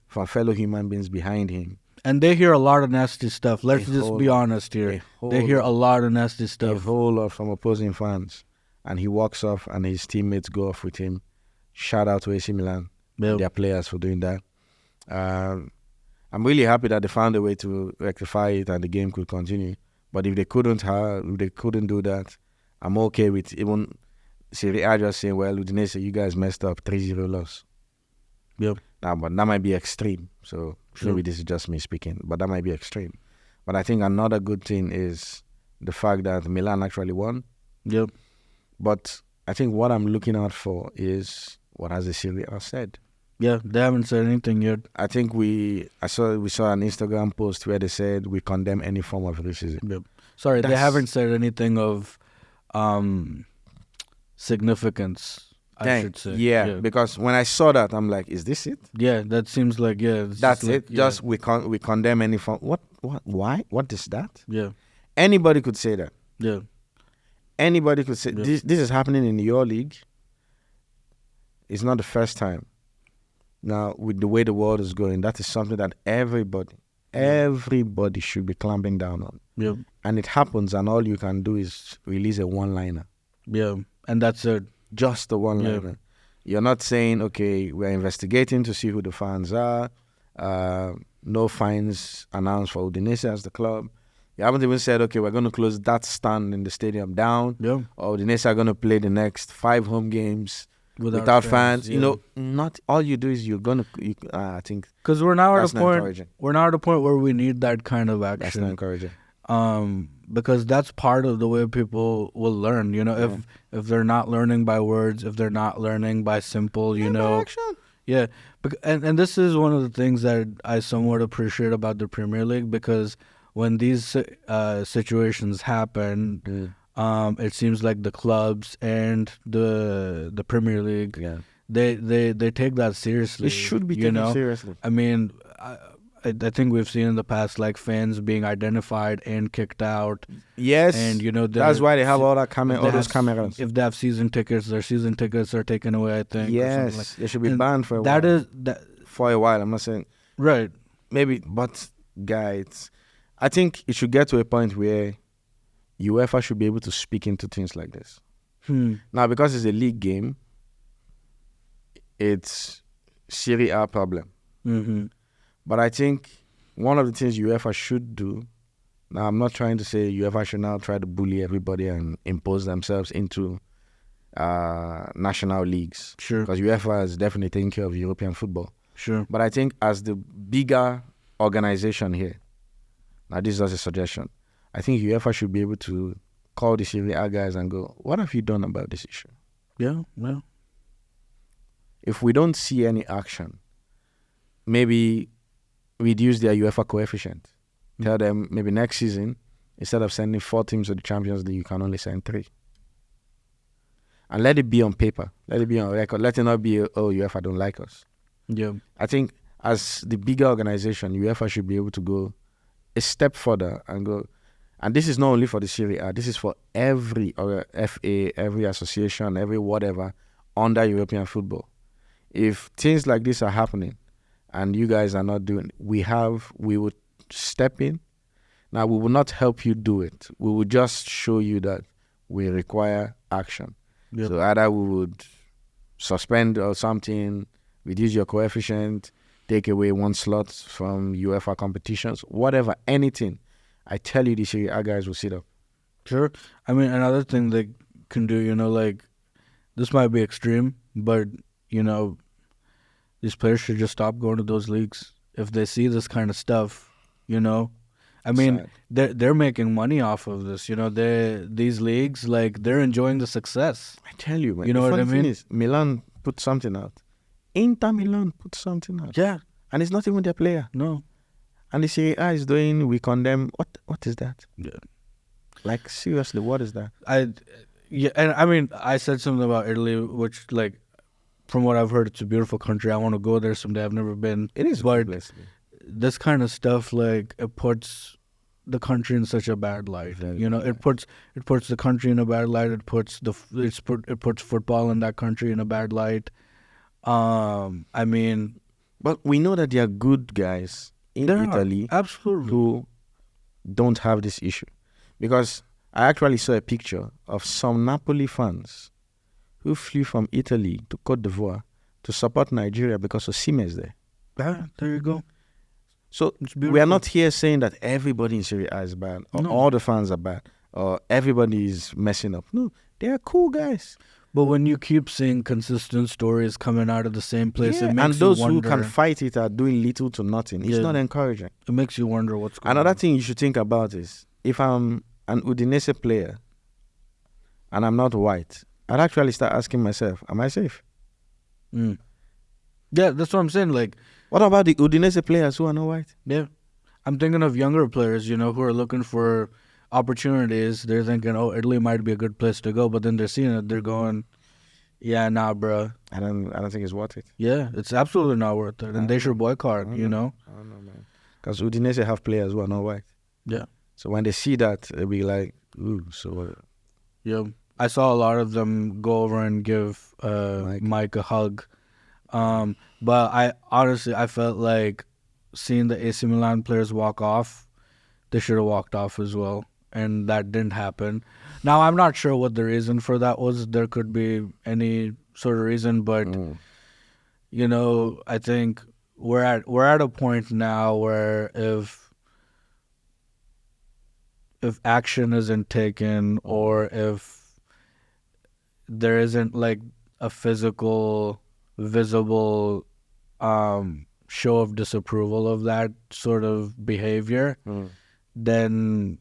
from fellow human beings behind him. And they hear a lot of nasty stuff. Let's just be honest here. They hear a lot of nasty stuff. A whole lot from opposing fans. And he walks off and his teammates go off with him. Shout out to AC Milan, their players, for doing that. I'm really happy that they found a way to rectify it and the game could continue. But if they couldn't do that, I'm okay with even Serie A just saying, well, Udinese, you guys messed up, 3-0 loss. Yep. Now, but that might be extreme. So maybe this is just me speaking, but that might be extreme. But I think another good thing is the fact that Milan actually won. Yep. But I think what I'm looking out for is what has the Serie A said. Yeah, they haven't said anything yet. I think we saw an Instagram post where they said we condemn any form of racism. Yep. Sorry, they haven't said anything of significance, I should say. Yeah, because when I saw that, I'm like, is this it? Yeah, that seems like, that's it. Just we condemn any form. What? Why? What is that? Yeah. Anybody could say that. Yeah. Anybody could say this is happening in your league. It's not the first time. Now, with the way the world is going, that is something that everybody should be clamping down on. Yeah. And it happens, and all you can do is release a one-liner. Yeah, and that's it. Just a one-liner. Yeah. You're not saying, okay, we're investigating to see who the fans are. No fines announced for Udinese as the club. You haven't even said, okay, we're going to close that stand in the stadium down. Yeah. Or Udinese are going to play the next 5 home games without fans. Yeah. Not all you do is you're going to, I think. Because we're now at a point where we need that kind of action. That's not encouraging. Because that's part of the way people will learn. If they're not learning by words, if they're not learning by simple, action. Yeah, and this is one of the things that I somewhat appreciate about the Premier League, because when these situations happen, it seems like the clubs and the Premier League, they take that seriously. It should be taken seriously. I mean, I think we've seen in the past, like, fans being identified and kicked out. Yes, and that's why they have all those cameras. If they have season tickets, their season tickets are taken away, I think. Yes, they should be banned for a while. For a while, I'm not saying. Right. Maybe, but guys, I think it should get to a point where UEFA should be able to speak into things like this. Now, because it's a league game, it's Serie A problem. Mm-hmm. But I think one of the things UEFA should do, now I'm not trying to say UEFA should now try to bully everybody and impose themselves into national leagues. Sure. Because UEFA is definitely taking care of European football. Sure. But I think as the bigger organization here, now this is just a suggestion, I think UEFA should be able to call the Serie A guys and go, what have you done about this issue? Yeah, well. If we don't see any action, maybe reduce their UEFA coefficient. Tell them maybe next season, instead of sending 4 teams to the Champions League, you can only send 3. And let it be on paper. Let it be on record. Let it not be, UEFA don't like us. Yeah. I think as the bigger organization, UEFA should be able to go a step further and go. And this is not only for the Serie A. This is for every FA, every association, every whatever under European football. If things like this are happening, and you guys are not doing it, we would step in. Now, we will not help you do it. We will just show you that we require action. Yep. So either we would suspend or something, reduce your coefficient, take away 1 slot from UEFA competitions, whatever, anything. I tell you, the Serie A guys will sit up. Sure. I mean, another thing they can do, like, this might be extreme, but, these players should just stop going to those leagues if they see this kind of stuff. I mean, they're making money off of this. These leagues, like, they're enjoying the success. I tell you, man. You know what I mean? Thing is, Milan put something out. Inter Milan put something out. Yeah, and it's not even their player. No. And the Serie A is doing. We condemn. What is that? Yeah. Like, seriously, what is that? And I mean, I said something about Italy, which, like, from what I've heard, it's a beautiful country. I want to go there someday. I've never been. It is a But good place. this kind of stuff, like, it puts the country in such a bad light. Very You know, bad it puts the country in a bad light. It puts football in that country in a bad light. I mean, But we know that there are good guys in there are, Italy absolutely. who don't have this issue. Because I actually saw a picture of some Napoli fans who flew from Italy to Cote d'Ivoire to support Nigeria because of Siemens there. Yeah, there you go. So It's we are beautiful. not here saying that everybody in Serie A is bad, or No. all the fans are bad, or everybody is messing up. No, they are cool guys. But when you keep seeing consistent stories coming out of the same place, Yeah, it makes and those you wonder. who can fight it are doing little to nothing. It's Yeah. not encouraging. It makes you wonder what's going Another on. thing you should think about is if I'm an Udinese player and I'm not white, I'd actually start asking myself, am I safe? Mm. Yeah, that's what I'm saying. Like, What about the Udinese players who are not white? yeah, I'm thinking of younger players, you know, who are looking for opportunities. They're thinking, oh, Italy might be a good place to go, but then they're seeing it. They're going, yeah, nah, bro. I don't think it's worth it. Yeah, it's absolutely not worth it, and they should boycott. You know. I don't know, man. Because Udinese have players who are not white. Yeah. So when they see that, they'll be like, ooh, so what? Yeah, I saw a lot of them go over and give Mike a hug. But I felt like seeing the AC Milan players walk off, they should have walked off as well, and that didn't happen. Now I'm not sure what the reason for that was. There could be any sort of reason, but you know, I think we're at a point now where if action isn't taken, or if there isn't like a physical, visible show of disapproval of that sort of behavior, then,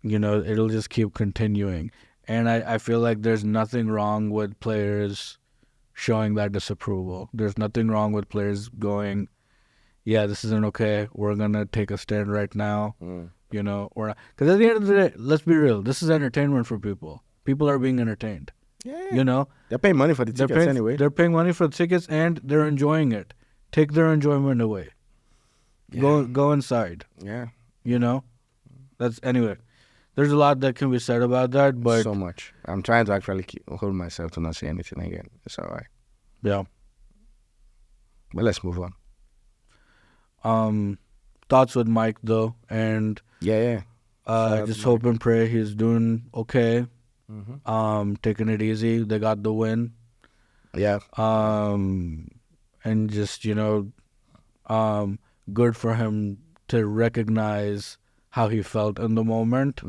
you know, it'll just keep continuing. And I feel like there's nothing wrong with players showing that disapproval. There's nothing wrong with players going, yeah, this isn't okay. We're going to take a stand right now. You know, because at the end of the day, let's be real. This is entertainment for people. People are being entertained. Yeah. You know, They're paying money for the tickets anyway. They're paying money for the tickets and they're enjoying it. Take their enjoyment away. Yeah. Go inside. Yeah. You know, anyway. There's a lot that can be said about that, but So much. I'm trying to actually hold myself to not say anything again. It's all right. yeah. But let's move on. Thoughts with Mike though, and Yeah. just hope and pray he's doing okay. Taking it easy. They got the win. Yeah. And just, you know, good for him to recognize how he felt in the moment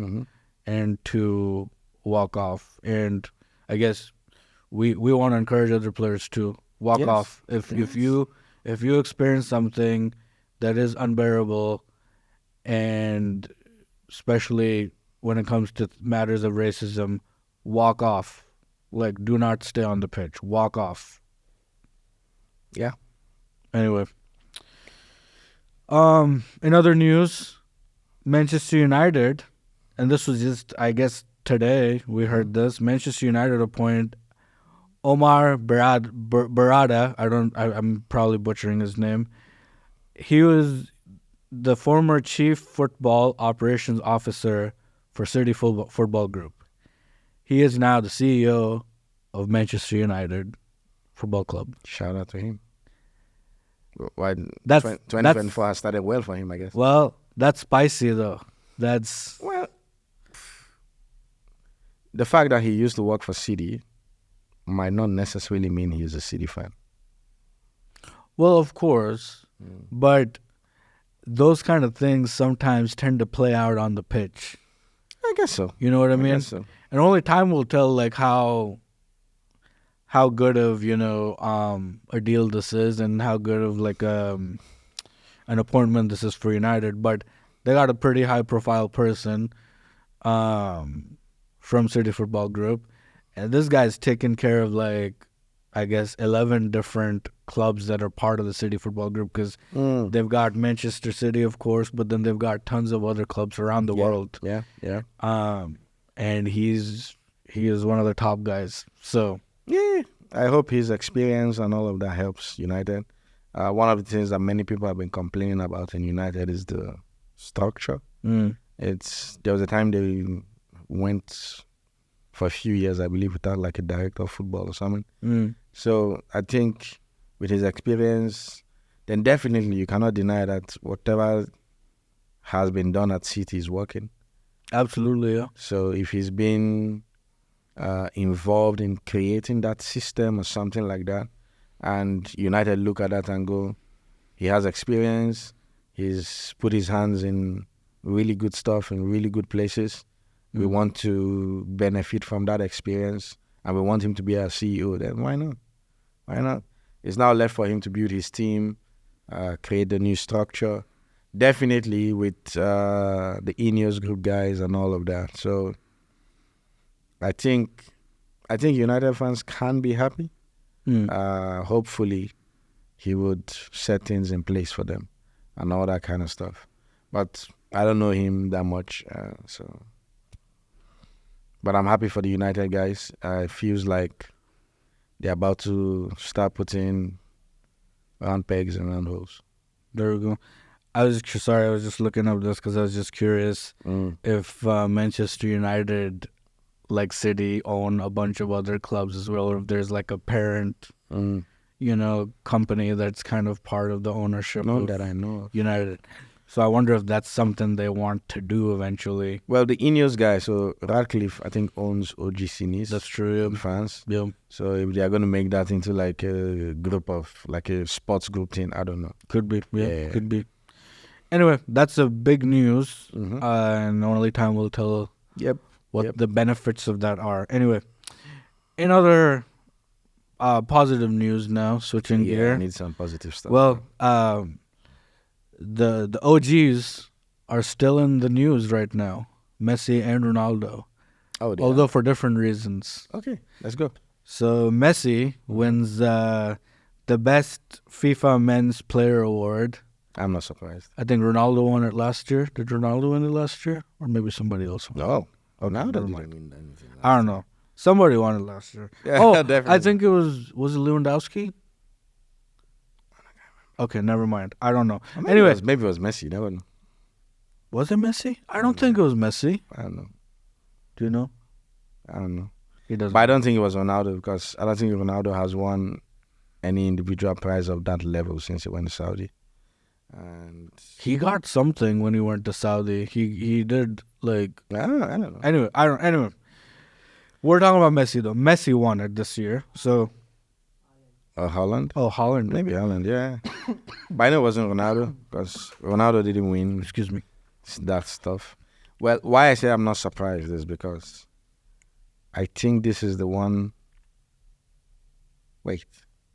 and to walk off. And I guess we want to encourage other players to walk Yes. off. If you experience something that is unbearable, and especially when it comes to matters of racism, walk off. Like, do not stay on the pitch. Walk off. Yeah. Anyway. In other news, Manchester United, and this was just, I guess, today we heard this. Manchester United appoint Omar Barada. I'm probably butchering his name. He was the former chief football operations officer for City Football Group. He is now the CEO of Manchester United Football Club. Shout out to him. Why? That's 2024 has started well for him, I guess. Well, that's spicy though. That's Well, the fact that he used to work for City might not necessarily mean he's a City fan. well, of course, but those kind of things sometimes tend to play out on the pitch. I guess so. You know what I mean? guess so. And only time will tell, like how good of, you know, a deal this is, and how good of like an appointment this is for United. But they got a pretty high profile person from City Football Group, and this guy's taking care of like, I guess, 11 different clubs that are part of the City Football Group, because they've got Manchester City, of course, but then they've got tons of other clubs around the world. Yeah. And he is one of the top guys. So Yeah. I hope his experience and all of that helps United. One of the things that many people have been complaining about in United is the structure. Mm. There was a time they went for a few years, I believe, without like a director of football or something. Mm. So I think with his experience, then definitely you cannot deny that whatever has been done at City is working. Absolutely, yeah. So if he's been involved in creating that system or something like that, and United look at that and go, he has experience, he's put his hands in really good stuff in really good places. We want to benefit from that experience and we want him to be our CEO, then why not? Why not? It's now left for him to build his team, create the new structure, definitely with the Ineos group guys and all of that. So I think United fans can be happy. Hopefully he would set things in place for them and all that kind of stuff. But I don't know him that much, but I'm happy for the United guys. It feels like they're about to start putting round pegs and round holes. There we go. I was just looking up this because I was just curious if Manchester United, like City, own a bunch of other clubs as well, or if there's like a parent, company that's kind of part of the ownership Not of that I know of. United. So I wonder if that's something they want to do eventually. Well, the Ineos guy, so Radcliffe, I think, owns OGC Nice. That's true, yeah. France. Yeah. So if they are going to make that into like a group of, like a sports group thing, I don't know. Could be, could be. Anyway, that's a big news, and only time will tell what the benefits of that are. Anyway, in other positive news now, switching gear. I need some positive stuff. Well, the OGs are still in the news right now, Messi and Ronaldo, although for different reasons. Okay, let's go. So Messi wins the best FIFA Men's Player Award. I'm not surprised. I think Ronaldo won it last year. Did Ronaldo win it last year? Or maybe somebody else won it? No. Ronaldo Never didn't mind. win anything. I don't know. Somebody won it last year. Yeah, definitely. I think it was it Lewandowski? Okay, never mind. I don't know. Maybe it was Messi. Never know. Was it Messi? I don't think it was Messi. I don't know. Do you know? I don't know. He doesn't. But I don't think it was Ronaldo because I don't think Ronaldo has won any individual prize of that level since he went to Saudi. And he got something when he went to Saudi. He did like I don't know. Anyway. We're talking about Messi though. Messi won it this year. So Holland? Oh, Holland. Maybe Holland, yeah. But I know it wasn't Ronaldo because Ronaldo didn't win. Excuse me. That stuff. Well, why I say I'm not surprised is because I think this is the one. Wait,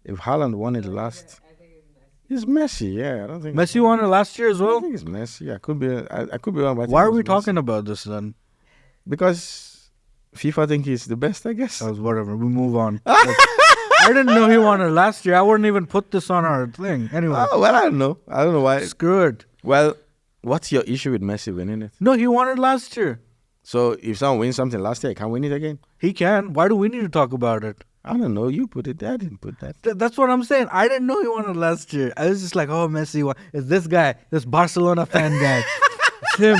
if Haaland won it last, it's Messi. Yeah, I don't think Messi won it last year as I well. think it's Messi. I could be wrong. But I think Why it are was we Messi. talking about this then? Because FIFA think he's the best, I guess. Whatever. We move on. I didn't know he won it last year. I wouldn't even put this on our thing. Anyway. Oh, well, I don't know. I don't know why. Screw it. Well, what's your issue with Messi winning it? No, he won it last year. So if someone wins something last year, he can't win it again? He can. Why do we need to talk about it? I don't know. You put it there. I didn't put that. That's what I'm saying. I didn't know he won it last year. I was just like, oh, Messi won. It's this guy, this Barcelona fan guy. It's him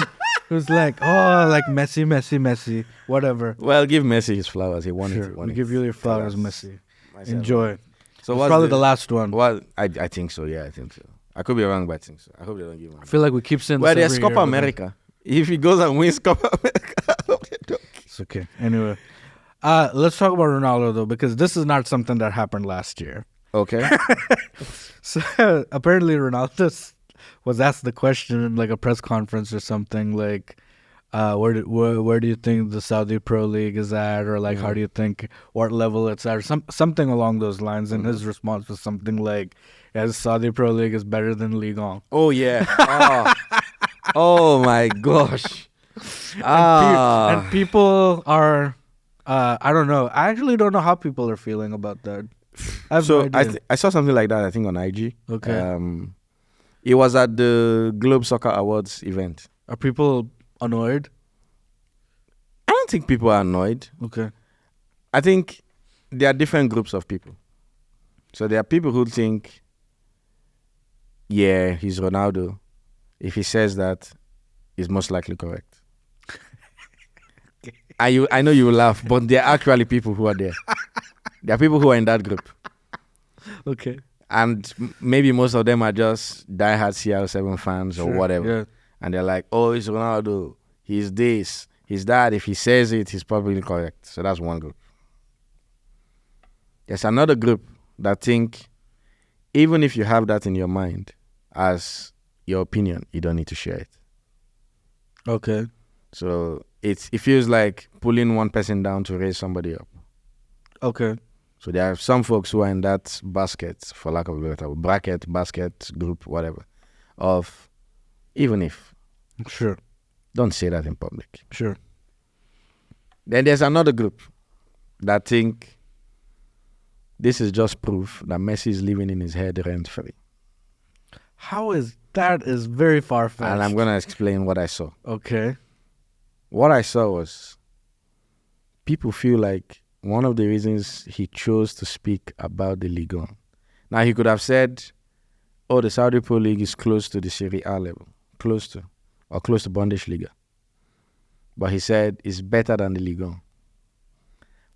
who's like, oh, like Messi, whatever. Well, give Messi his flowers. He won it. We give you your flowers, Messi. Enjoy. So it's probably the last one. Well, I think so. Yeah, I think so. I could be wrong, but I think so. I hope they don't give him. I feel like we keep saying this. Well, there's every Copa year, America. If he goes and wins Copa America, I hope they don't. It's okay. Anyway, let's talk about Ronaldo though, because this is not something that happened last year. Okay. So apparently Ronaldo was asked the question in like a press conference or something like, where do you think the Saudi Pro League is at, or like how do you think what level it's at, or something along those lines, and his response was something like, yeah, the Saudi Pro League is better than Ligue 1. Oh yeah. Oh my gosh. And people are I don't know. I actually don't know how people are feeling about that. I have no idea. I saw something like that, I think, on IG. Okay. It was at the Globe Soccer Awards event. Are people annoyed? I don't think people are annoyed. Okay. I think there are different groups of people. So there are people who think, yeah, he's Ronaldo. If he says that, he's most likely correct. I know you will laugh, but there are actually people who are there. There are people who are in that group. Okay. And maybe most of them are just diehard CR7 fans or whatever. Yeah. And they're like, oh, it's Ronaldo. He's this. He's that. If he says it, he's probably correct. So that's one group. There's another group that think even if you have that in your mind as your opinion, you don't need to share it. Okay. So it feels like pulling one person down to raise somebody up. Okay. So there are some folks who are in that basket, for lack of a better word, bracket, basket, group, whatever, of even if. Sure. Don't say that in public. Sure. Then there's another group that think this is just proof that Messi is living in his head rent-free. How is that? Is very far-fetched. And I'm going to explain what I saw. Okay. What I saw was people feel like one of the reasons he chose to speak about the Ligue 1. Now, he could have said, oh, the Saudi Pro League is close to the Serie A level, close to Bundesliga. But he said it's better than the Ligue 1.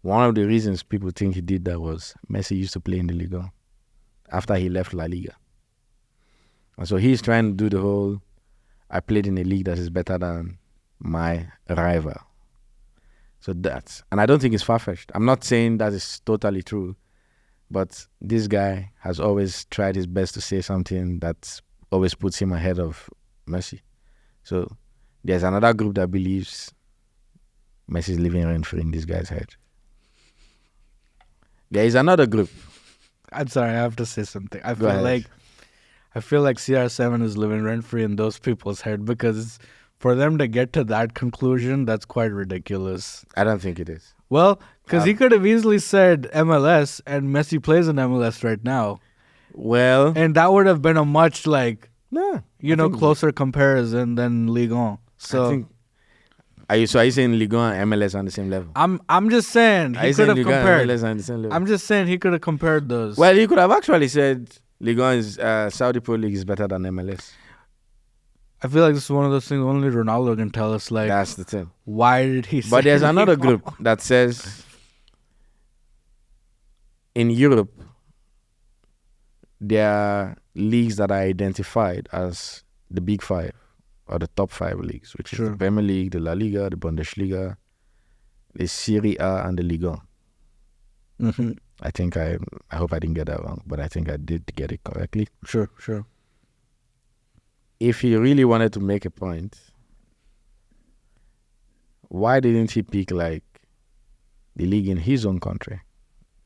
One of the reasons people think he did that was Messi used to play in the Ligue 1 after he left La Liga. And so he's trying to do the whole, I played in a league that is better than my rival. So that's, and I don't think it's far-fetched. I'm not saying that is totally true, but this guy has always tried his best to say something that always puts him ahead of Messi. So there's another group that believes Messi is living rent-free in this guy's head. There is another group. I'm sorry, I have to say something. I Go ahead. feel like CR7 is living rent-free in those people's head, because for them to get to that conclusion, that's quite ridiculous. I don't think it is. Well, because he could have easily said MLS, and Messi plays in MLS right now. Well, And that would have been a much, no. I think- closer comparison than Ligue 1. So I think, are you saying Ligue 1 and MLS on the same level? I'm just saying Are he you could saying have Ligue 1 and compared. MLS on the same level? I'm just saying he could have compared those. Well, he could have actually said Ligue 1 is Saudi Pro League is better than MLS. I feel like this is one of those things only Ronaldo can tell us. That's the thing. Why did he? But say there's another Ligue 1? group that says in Europe there are leagues that are identified as the big five or the top five leagues, which is the Premier League, the La Liga, the Bundesliga, the Serie A, and the Ligue 1. Mm-hmm. I think I hope I didn't get that wrong, but I think I did get it correctly. Sure. If he really wanted to make a point, why didn't he pick the league in his own country,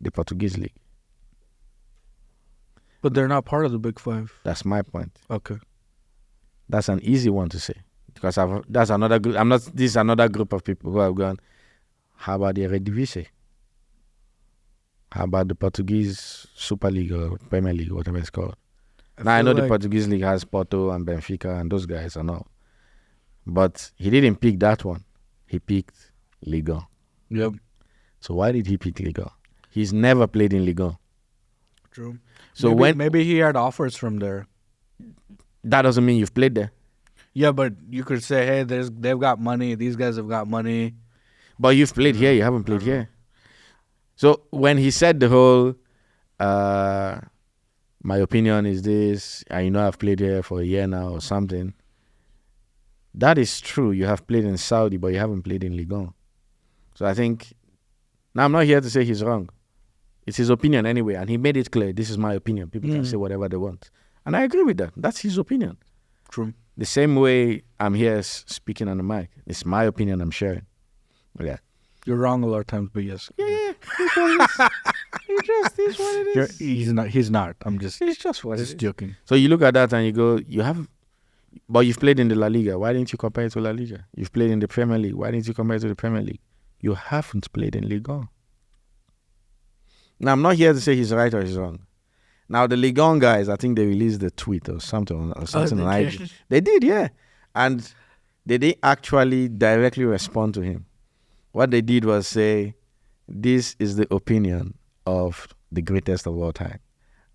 the Portuguese league? But they're not part of the big five. That's my point. Okay. That's an easy one to say because that's another group. This is another group of people who have gone. How about the Eredivisie? How about the Portuguese Super League or Premier League, whatever it's called? Now I know the Portuguese league has Porto and Benfica and those guys and all, but he didn't pick that one. He picked Ligue 1. Yep. So why did he pick Ligue 1? He's never played in Ligue 1. True. So maybe he had offers from there. That doesn't mean you've played there. Yeah, but you could say, hey, they've got money. These guys have got money. But you've played here. You haven't played here. So when he said the whole, my opinion is this, and I've played here for a year now or something, that is true. You have played in Saudi, but you haven't played in Ligue 1. So I think, now I'm not here to say he's wrong. It's his opinion anyway, and he made it clear, this is my opinion. People can say whatever they want. And I agree with that. That's his opinion. True. The same way I'm here speaking on the mic. It's my opinion I'm sharing. Yeah. You're wrong a lot of times, but yes. Yeah. He just is what it is. He's not. I'm just. It's just what it is. Joking. So you look at that and you go, but you've played in the La Liga. Why didn't you compare it to La Liga? You've played in the Premier League. Why didn't you compare it to the Premier League? You haven't played in Ligue 1. Now, I'm not here to say he's right or he's wrong. Now, the Ligue 1 guys, I think they released a tweet or something on IG. They did, yeah. And they didn't actually directly respond to him. What they did was say, this is the opinion of the greatest of all time.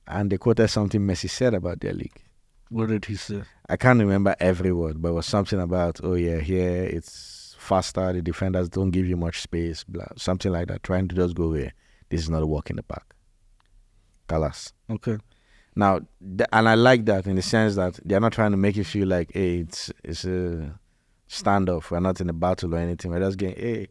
And they quoted something Messi said about their league. What did he say? I can't remember every word, but it was something about, oh yeah, here it's faster, the defenders don't give you much space, blah, something like that, trying to just go here. This is not a walk in the park. Kalas. Okay. Now, and I like that in the sense that they're not trying to make you feel like, hey, it's a standoff. We're not in a battle or anything. We're just getting, hey,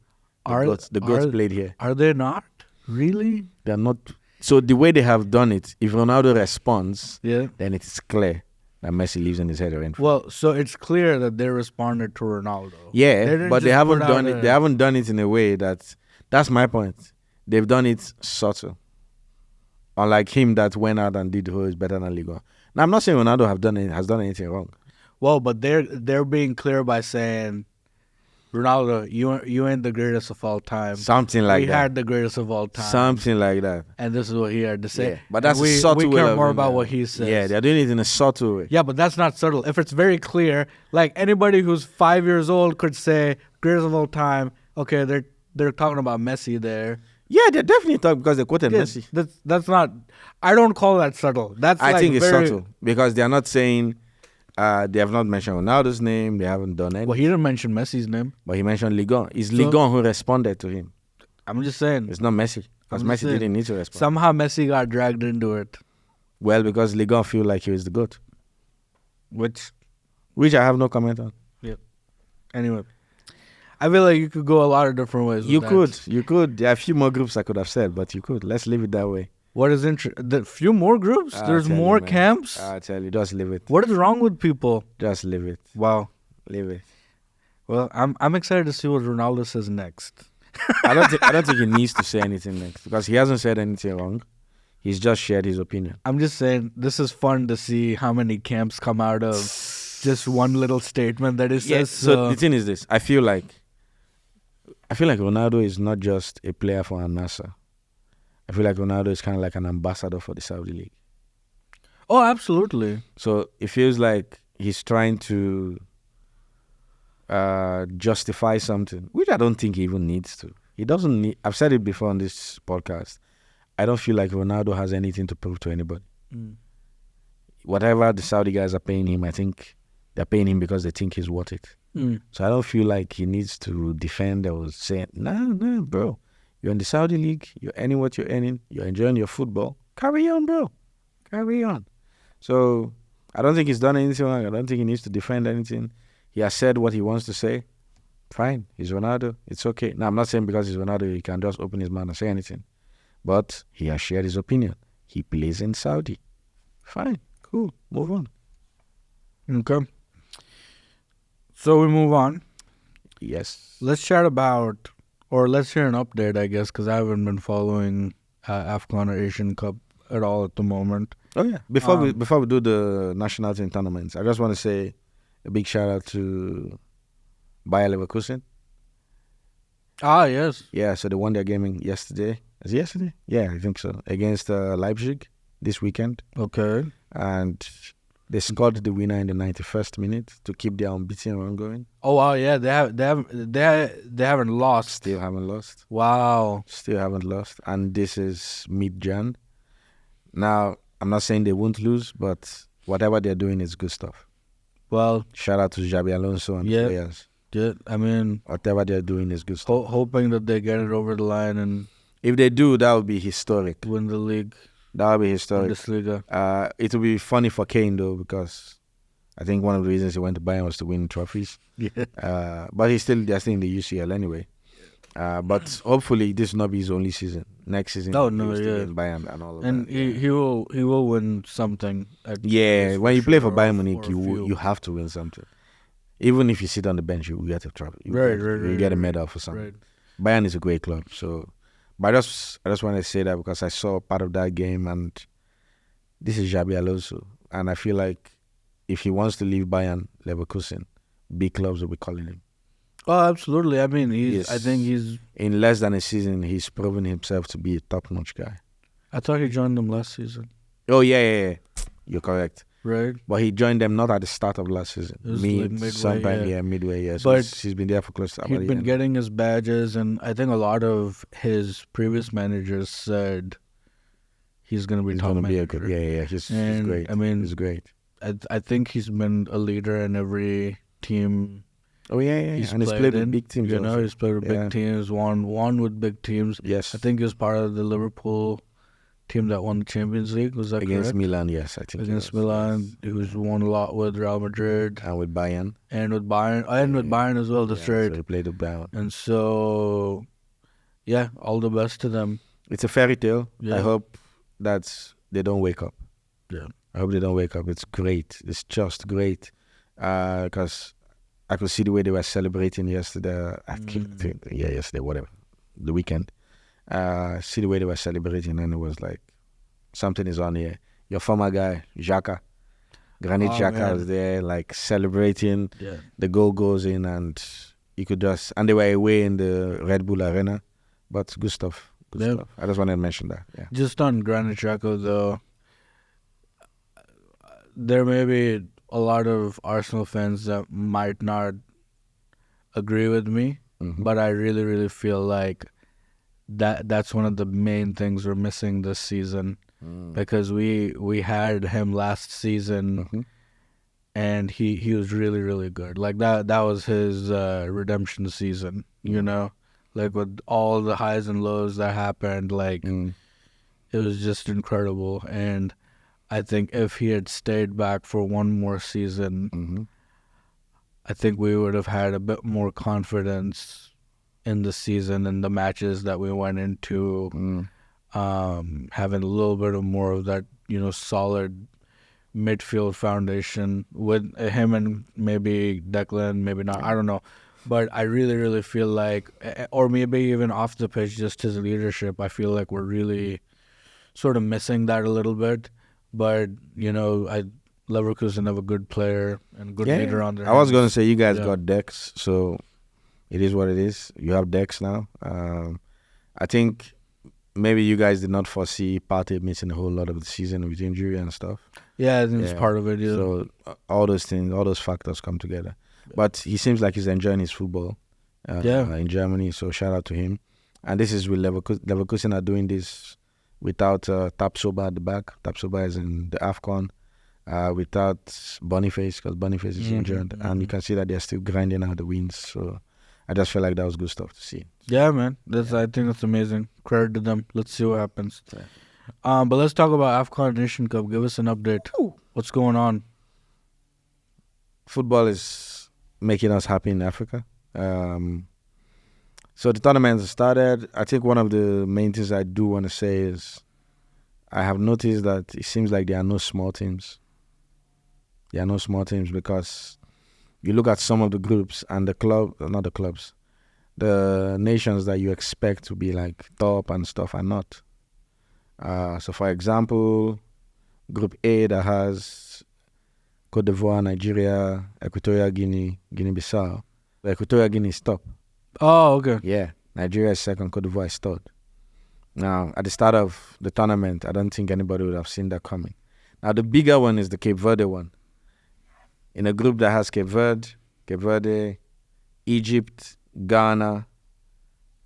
the goats played here. Are they not? Really? They're not. So the way they have done it, if Ronaldo responds, then it is clear that Messi lives in his head or anything. Well, so it's clear that they responded to Ronaldo. Yeah, but they haven't done it. They haven't done it in a way that's my point. They've done it subtle. Unlike him that went out and did who is better than Liga. Now I'm not saying Ronaldo has done anything wrong. Well, but they're being clear by saying, Ronaldo, you ain't the greatest of all time. Something like that. We had the greatest of all time. Something like that. And this is what he had to say. Yeah, but that's a subtle way. We care more about what he says. Yeah, they're doing it in a subtle way. Yeah, but that's not subtle. If it's very clear, like anybody who's 5 years old could say greatest of all time. Okay, they're talking about Messi there. Yeah, they're definitely talking because they quoted Messi. That's not. I don't call that subtle. I think it's subtle because they are not saying. They have not mentioned Ronaldo's name. They haven't done anything. Well, he didn't mention Messi's name. But he mentioned Ligon. It's Ligon who responded to him. I'm just saying. It's not Messi. Because Messi didn't need to respond. Somehow Messi got dragged into it. Well, because Ligon feel like he was the GOAT. Which I have no comment on. Yep. Anyway. I feel like you could go a lot of different ways with You could. There are a few more groups I could have said, but you could. Let's leave it that way. What is interesting? The few more groups? There's more camps? I tell you, just leave it. What is wrong with people? Just leave it. Wow. Leave it. Well, I'm excited to see what Ronaldo says next. I don't think he needs to say anything next because he hasn't said anything wrong. He's just shared his opinion. I'm just saying this is fun to see how many camps come out of just one little statement that he says. So the thing is this. I feel like Ronaldo is not just a player for Al-Nassr. I feel like Ronaldo is kind of like an ambassador for the Saudi League. Oh, absolutely. So it feels like he's trying to justify something, which I don't think he even needs to. He doesn't need. I've said it before on this podcast. I don't feel like Ronaldo has anything to prove to anybody. Whatever the Saudi guys are paying him, I think they're paying him because they think he's worth it. So I don't feel like he needs to defend or say, no, bro. You're in the Saudi League. You're earning what you're earning. You're enjoying your football. Carry on, bro. Carry on. So I don't think he's done anything wrong. I don't think he needs to defend anything. He has said what he wants to say. Fine. He's Ronaldo. It's okay. Now, I'm not saying because he's Ronaldo, he can just open his mouth and say anything. But he has shared his opinion. He plays in Saudi. Fine. Cool. Move on. Okay. So we move on. Yes. Let's chat about, or let's hear an update, I guess, because I haven't been following AFCON or Asian Cup at all at the moment. Oh, yeah. Before we do the national team tournaments, I just want to say a big shout out to Bayer Leverkusen. Ah, yes. Yeah, so they won their game yesterday. Is it yesterday? Yeah, I think so. Against Leipzig this weekend. Okay. And they scored the winner in the 91st minute to keep their unbeaten run going. Oh wow, yeah, they haven't lost. Still haven't lost. Wow. Still haven't lost, and this is mid-Jan. Now, I'm not saying they won't lose, but whatever they're doing is good stuff. Well, shout out to Xabi Alonso and the players. Yeah, I mean, whatever they're doing is good stuff. Hoping that they get it over the line, and if they do, that would be historic. Win the league. That would be historic. Bundesliga. It would be funny for Kane though, because I think one of the reasons he went to Bayern was to win trophies. Yeah. But they're still in the UCL anyway. But hopefully this will not be his only season. Next season, in Bayern and all of that. And he will win something. When you play for Bayern Munich, you have to win something. Even if you sit on the bench, you get a trophy. You get a medal for something. Right. Bayern is a great club, so. But I just want to say that because I saw part of that game, and this is Xabi Alonso, and I feel like if he wants to leave Bayern Leverkusen, big clubs will be calling him. Oh, absolutely. I mean, I think he's in less than a season, he's proven himself to be a top-notch guy. I thought he joined them last season. Oh yeah. You're correct. Right. But he joined them not at the start of last season. Midway. Yeah. So he's been there for close to about a year. He'd been getting his badges, and I think a lot of his previous managers said he's gonna be He's top gonna be manager. He's And, great. I mean, he's great. I think he's been a leader in every team Oh yeah. he's And he's played played in. with big teams. You know, also. he's played with Yeah. big teams. Won with big teams. Yes. I think he was part of the Liverpool team that won the Champions League. Was that Against correct? Milan, yes, I think. Against he was, Milan, he was won a lot with Real Madrid yes. And with Bayern. and with Bayern as well. That's right. So he played with Bayern. And so, yeah, all the best to them. It's a fairy tale. Yeah. I hope that they don't wake up. Yeah. I hope they don't wake up. It's great. It's just great. Because I could see the way they were celebrating yesterday. Yesterday, whatever. The weekend. See the way they were celebrating, and it was like, something is on here. Your former guy, Xhaka, Granit Xhaka man. was there, like celebrating. Yeah. The goal goes in, and you could just, and they were away in the Red Bull Arena. But good stuff. Good stuff. I just wanted to mention that. Yeah. Just on Granit Xhaka, though, there may be a lot of Arsenal fans that might not agree with me, but I really, really feel like that's one of the main things we're missing this season, because we had him last season, and he was really, really good. Like that was his redemption season, you know, like with all the highs and lows that happened, like it was just incredible. And I think if he had stayed back for one more season, I think we would have had a bit more confidence in the season and the matches that we went into, having a little bit of more of that, you know, solid midfield foundation with him and maybe Declan, maybe not, I don't know. But I really, really feel like, or maybe even off the pitch, just his leadership, I feel like we're really sort of missing that a little bit. But, you know, Leverkusen have a good player and good leader on their hands. I was going to hands. say, you guys got Dex, so it is what it is. You have Dex now. I think maybe you guys did not foresee Partey missing a whole lot of the season with injury and stuff. Yeah, I think it's part of it. Yeah. So all those things, all those factors come together. But he seems like he's enjoying his football in Germany, so shout out to him. And this is with Leverkusen. Leverkusen are doing this without Tapsoba at the back. Tapsoba is in the AFCON. Without Boniface, because Boniface is injured. And you can see that they're still grinding out the wins. So I just feel like that was good stuff to see. Yeah, man. I think that's amazing. Credit to them. Let's see what happens. Yeah. But let's talk about AFCON Nation Cup. Give us an update. What's going on? Football is making us happy in Africa. So the tournament has started. I think one of the main things I do want to say is I have noticed that it seems like there are no small teams. There are no small teams because you look at some of the groups and the nations that you expect to be like top and stuff are not. So for example, Group A that has Cote d'Ivoire, Nigeria, Equatorial Guinea, Guinea-Bissau. Equatorial Guinea is top. Oh, okay. Yeah, Nigeria is second, Cote d'Ivoire is third. Now, at the start of the tournament, I don't think anybody would have seen that coming. Now, the bigger one is the Cape Verde one. In a group that has Cape Verde, Egypt, Ghana,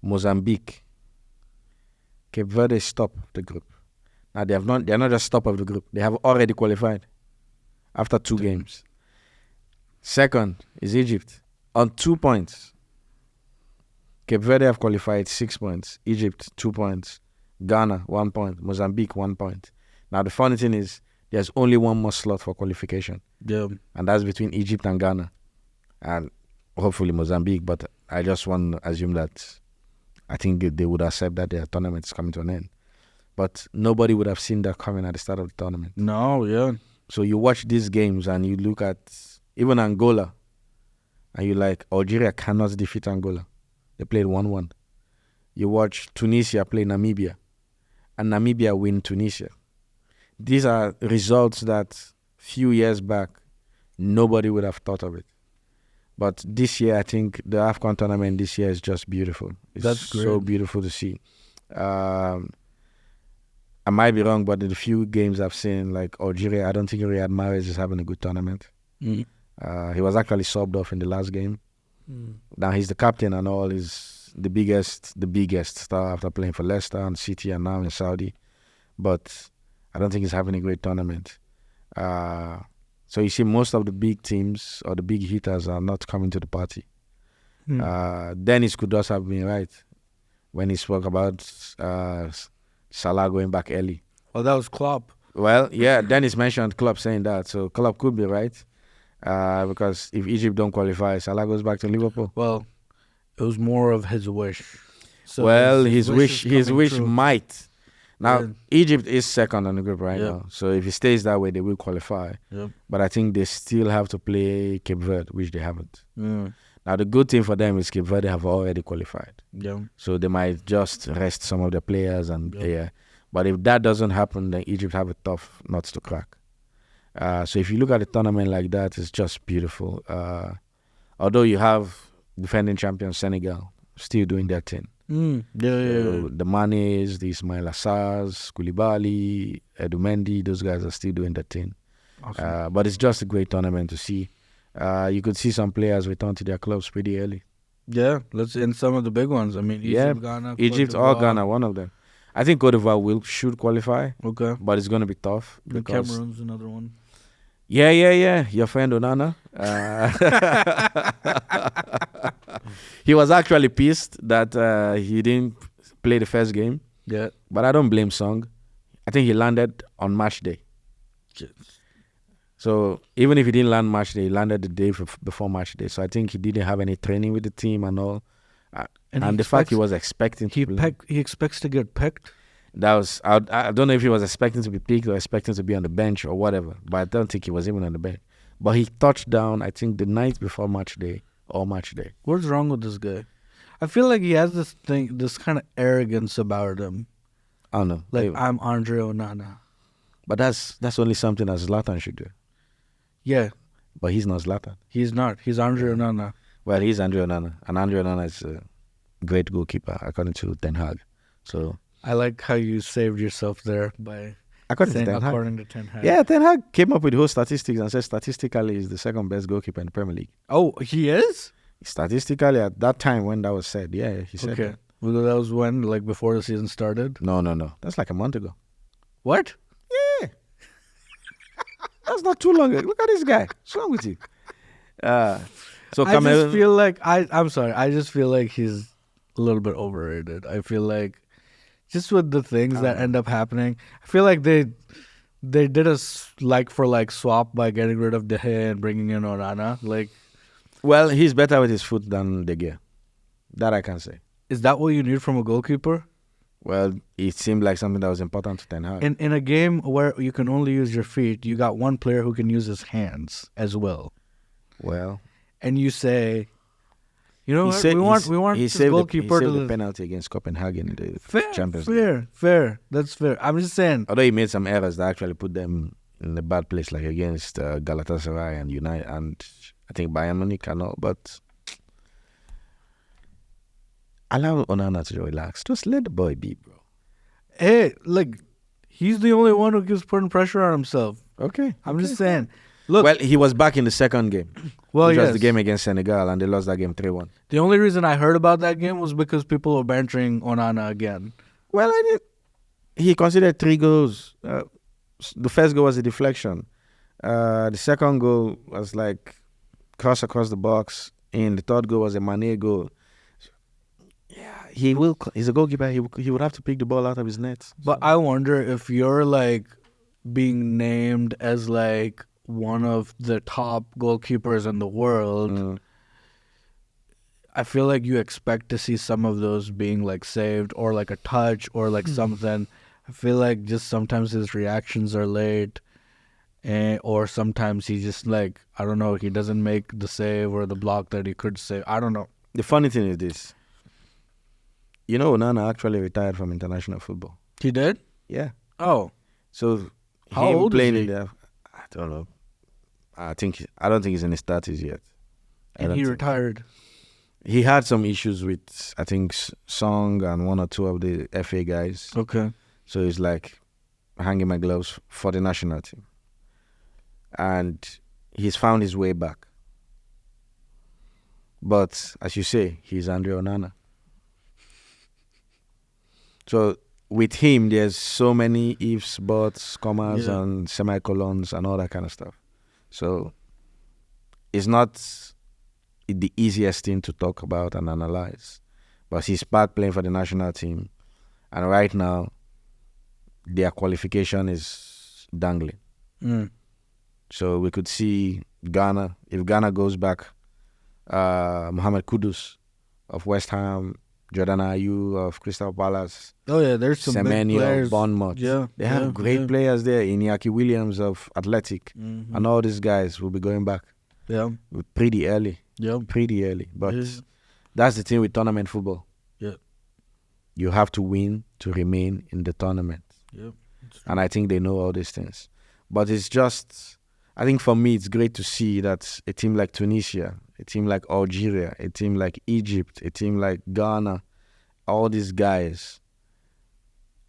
Mozambique. Cape Verde is top of the group. Now, they're not just top of the group. They have already qualified after 2 games. Second is Egypt on 2 points. Cape Verde have qualified 6 points. Egypt, 2 points. Ghana, 1 point. Mozambique, 1 point. Now, the funny thing is, there's only one more slot for qualification. Yeah. And that's between Egypt and Ghana. And hopefully Mozambique. But I just want to assume that I think they would accept that their tournament is coming to an end. But nobody would have seen that coming at the start of the tournament. No, yeah. So you watch these games and you look at even Angola. And you're like, Algeria cannot defeat Angola. They played 1-1. You watch Tunisia play Namibia, and Namibia win Tunisia. These are results that few years back, nobody would have thought of it. But this year, I think the AFCON tournament this year is just beautiful. It's so beautiful to see. I might be wrong, but in the few games I've seen, like Algeria, I don't think Riyad Mahrez is having a good tournament. He was actually subbed off in the last game. Now he's the captain and all. He's the biggest star after playing for Leicester and City and now in Saudi. But I don't think he's having a great tournament. So you see, most of the big teams or the big hitters are not coming to the party. Dennis could also have been right when he spoke about Salah going back early. Well, that was Klopp. Well, yeah, Dennis mentioned Klopp saying that, so Klopp could be right. Because if Egypt don't qualify, Salah goes back to Liverpool. Well, it was more of his wish. So well, his wish true. might. Now, Yeah. Egypt is second on the group right Yep. now. So if it stays that way, they will qualify. Yep. But I think they still have to play Cape Verde, which they haven't. Mm. Now, the good thing for them is Cape Verde have already qualified. Yeah. So they might just rest some of the players. And Yep. yeah. But if that doesn't happen, then Egypt have a tough nuts to crack. So if you look at the tournament like that, it's just beautiful. Although you have defending champion Senegal still doing their thing. Yeah. So the Manes, the Ismail Assars, Koulibaly, Edumendi, those guys are still doing their thing. Awesome. But it's just a great tournament to see. You could see some players return to their clubs pretty early. Yeah, let's in some of the big ones. I mean, Egypt, Yeah, Ghana, Egypt Cote or d'Ivoire. Ghana, one of them. I think Cote d'Ivoire should qualify, Okay. but it's going to be tough. And Because Cameroon's another one. Yeah. Your friend Onana. He was actually pissed that he didn't play the first game. Yeah. But I don't blame Song. I think he landed on match day. So even if he didn't land match day, he landed the day before match day. So I think he didn't have any training with the team and all. And the fact he was expecting to play. He expects to get picked. That was I don't know if he was expecting to be picked or expecting to be on the bench or whatever. But I don't think he was even on the bench. But he touched down, I think, the night before match day or match day. What's wrong with this guy? I feel like he has this kind of arrogance about him. I don't know. Like, I'm Andre Onana. But that's only something that Zlatan should do. Yeah. But he's not Zlatan. He's not. He's Andre Onana. Well, he's Andre Onana. And Andre Onana is a great goalkeeper, according to Ten Hag. So I like how you saved yourself there by according saying to Ten Hag. according to Ten Hag. Yeah, Ten Hag came up with the whole statistics and said statistically he's the second best goalkeeper in the Premier League. Oh, he is? Statistically, at that time when that was said, yeah, he said Okay. that. Well, that was when, like, before the season started? No. That's like a month ago. What? Yeah. That's not too long ago. Look at this guy. What's wrong with you? So I just feel like, I'm sorry, I just feel like he's a little bit overrated. I feel like, just with the things that end up happening, I feel like they did a like-for-like swap by getting rid of De Gea and bringing in Onana. Like, well, he's better with his foot than De Gea. That I can say. is that what you need from a goalkeeper? Well, it seemed like something that was important to Ten Hag. In a game where you can only use your feet, you got one player who can use his hands as well. Well, And you say, you know what? We want he this saved goalkeeper the, he saved to the penalty against Copenhagen in the fair, Champions League. fair. That's fair. I'm just saying. Although he made some errors that actually put them in a bad place, like against Galatasaray and United and I think Bayern Munich and all. But allow Onana to relax. Just let the boy be, bro. Hey, like, he's the only one who keeps putting pressure on himself. Okay. I'm just saying. Look, Well, he was back in the second game. well, which yes. was the game against Senegal, and they lost that game 3-1. The only reason I heard about that game was because people were bantering Onana again. Well, he considered 3 goals. The first goal was a deflection. The second goal was like cross across the box. And the third goal was a Mané goal. Yeah, he's a goalkeeper. He would have to pick the ball out of his net. But I wonder if you're, like, being named as, like, one of the top goalkeepers in the world. I feel like you expect to see some of those being, like, saved or, like, a touch or, like, something. I feel like just sometimes his reactions are late. Or sometimes he just, like, I don't know, he doesn't make the save or the block that he could save. I don't know. The funny thing is this. You know, Onana actually retired from international football. He did? Yeah. Oh. So How him old is playing he? in the, I don't know. I don't think he's in his 30s yet. And he retired. He had some issues with, I think, Song and one or two of the FA guys. Okay. So he's like hanging my gloves for the national team. And he's found his way back. But as you say, he's Andre Onana. So with him, there's so many ifs, buts, commas, Yeah. and semicolons and all that kind of stuff. So it's not the easiest thing to talk about and analyze. But he's back playing for the national team. And right now, their qualification is dangling. Mm. So we could see Ghana. If Ghana goes back, Mohamed Kudus of West Ham, Jordan Ayew of Crystal Palace, Oh yeah, there's some big Semenyo players. of Bournemouth. Yeah, They have great players there. Iñaki Williams of Athletic. Mhm. And all these guys will be going back Yeah, pretty early. yeah, Pretty early. But yeah. that's the thing with tournament football. Yeah. You have to win to remain in the tournament. Yeah. And I think they know all these things. But it's just, I think for me, it's great to see that a team like Tunisia, a team like Algeria, a team like Egypt, a team like Ghana, all these guys,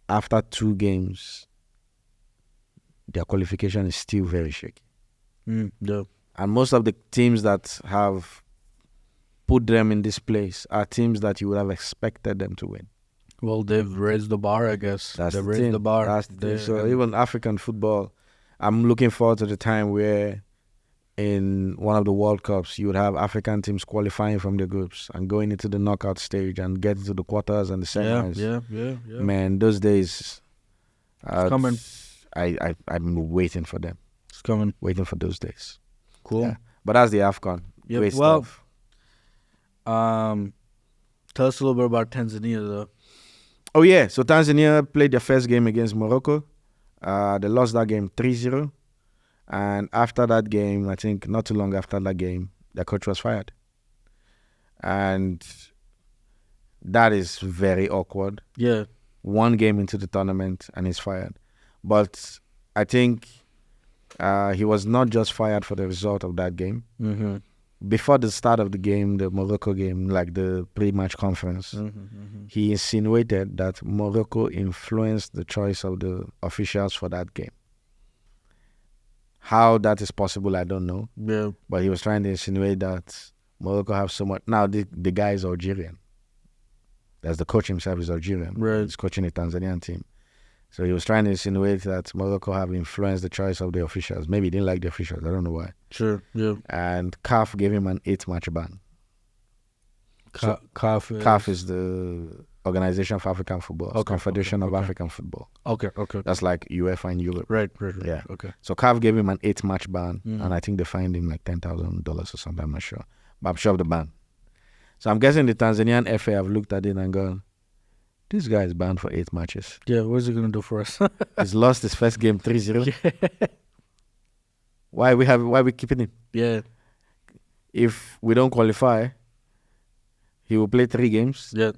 after 2 games, their qualification is still very shaky. Yeah. And most of the teams that have put them in this place are teams that you would have expected them to win. Well, they've raised the bar, I guess. That's They've the raised thing. the bar. That's the thing. They- So even African football, I'm looking forward to the time where in one of the World Cups, you would have African teams qualifying from their groups and going into the knockout stage and getting to the quarters and the semis. Yeah. Man, those days, It's coming. I'm waiting for them. It's coming. Waiting for those days. Cool. Yeah. But that's the AFCON. Yep. Great Well, stuff. Tell us a little bit about Tanzania, though. Oh, yeah. So Tanzania played their first game against Morocco. They lost that game 3-0. And after that game, I think not too long after that game, their coach was fired. And that is very awkward. Yeah. 1 game into the tournament and he's fired. But I think he was not just fired for the result of that game. Mm-hmm. Before the start of the game, the Morocco game, like the pre-match conference, he insinuated that Morocco influenced the choice of the officials for that game. How that is possible, I don't know. Yeah. But he was trying to insinuate that Morocco have so much. Now, the guy is Algerian. That's the coach himself is Algerian. Right. He's coaching the Tanzanian team. So he was trying to insinuate that Morocco have influenced the choice of the officials. Maybe he didn't like the officials. I don't know why. Sure. Yeah. And CAF gave him an 8-match ban. So CAF is the Organization for African Football. It's Confederation of African Football. Okay. That's like UEFA in Europe. Right. Yeah. Okay. So CAF gave him an 8-match ban, and I think they fined him like $10,000 or something. I'm not sure, but I'm sure of the ban. So I'm guessing the Tanzanian FA have looked at it and gone, "This guy is banned for 8 matches. Yeah. What's he gonna do for us? He's lost his first game 3-0. Why we keeping him? Yeah. If we don't qualify, he will play 3 games. Yeah.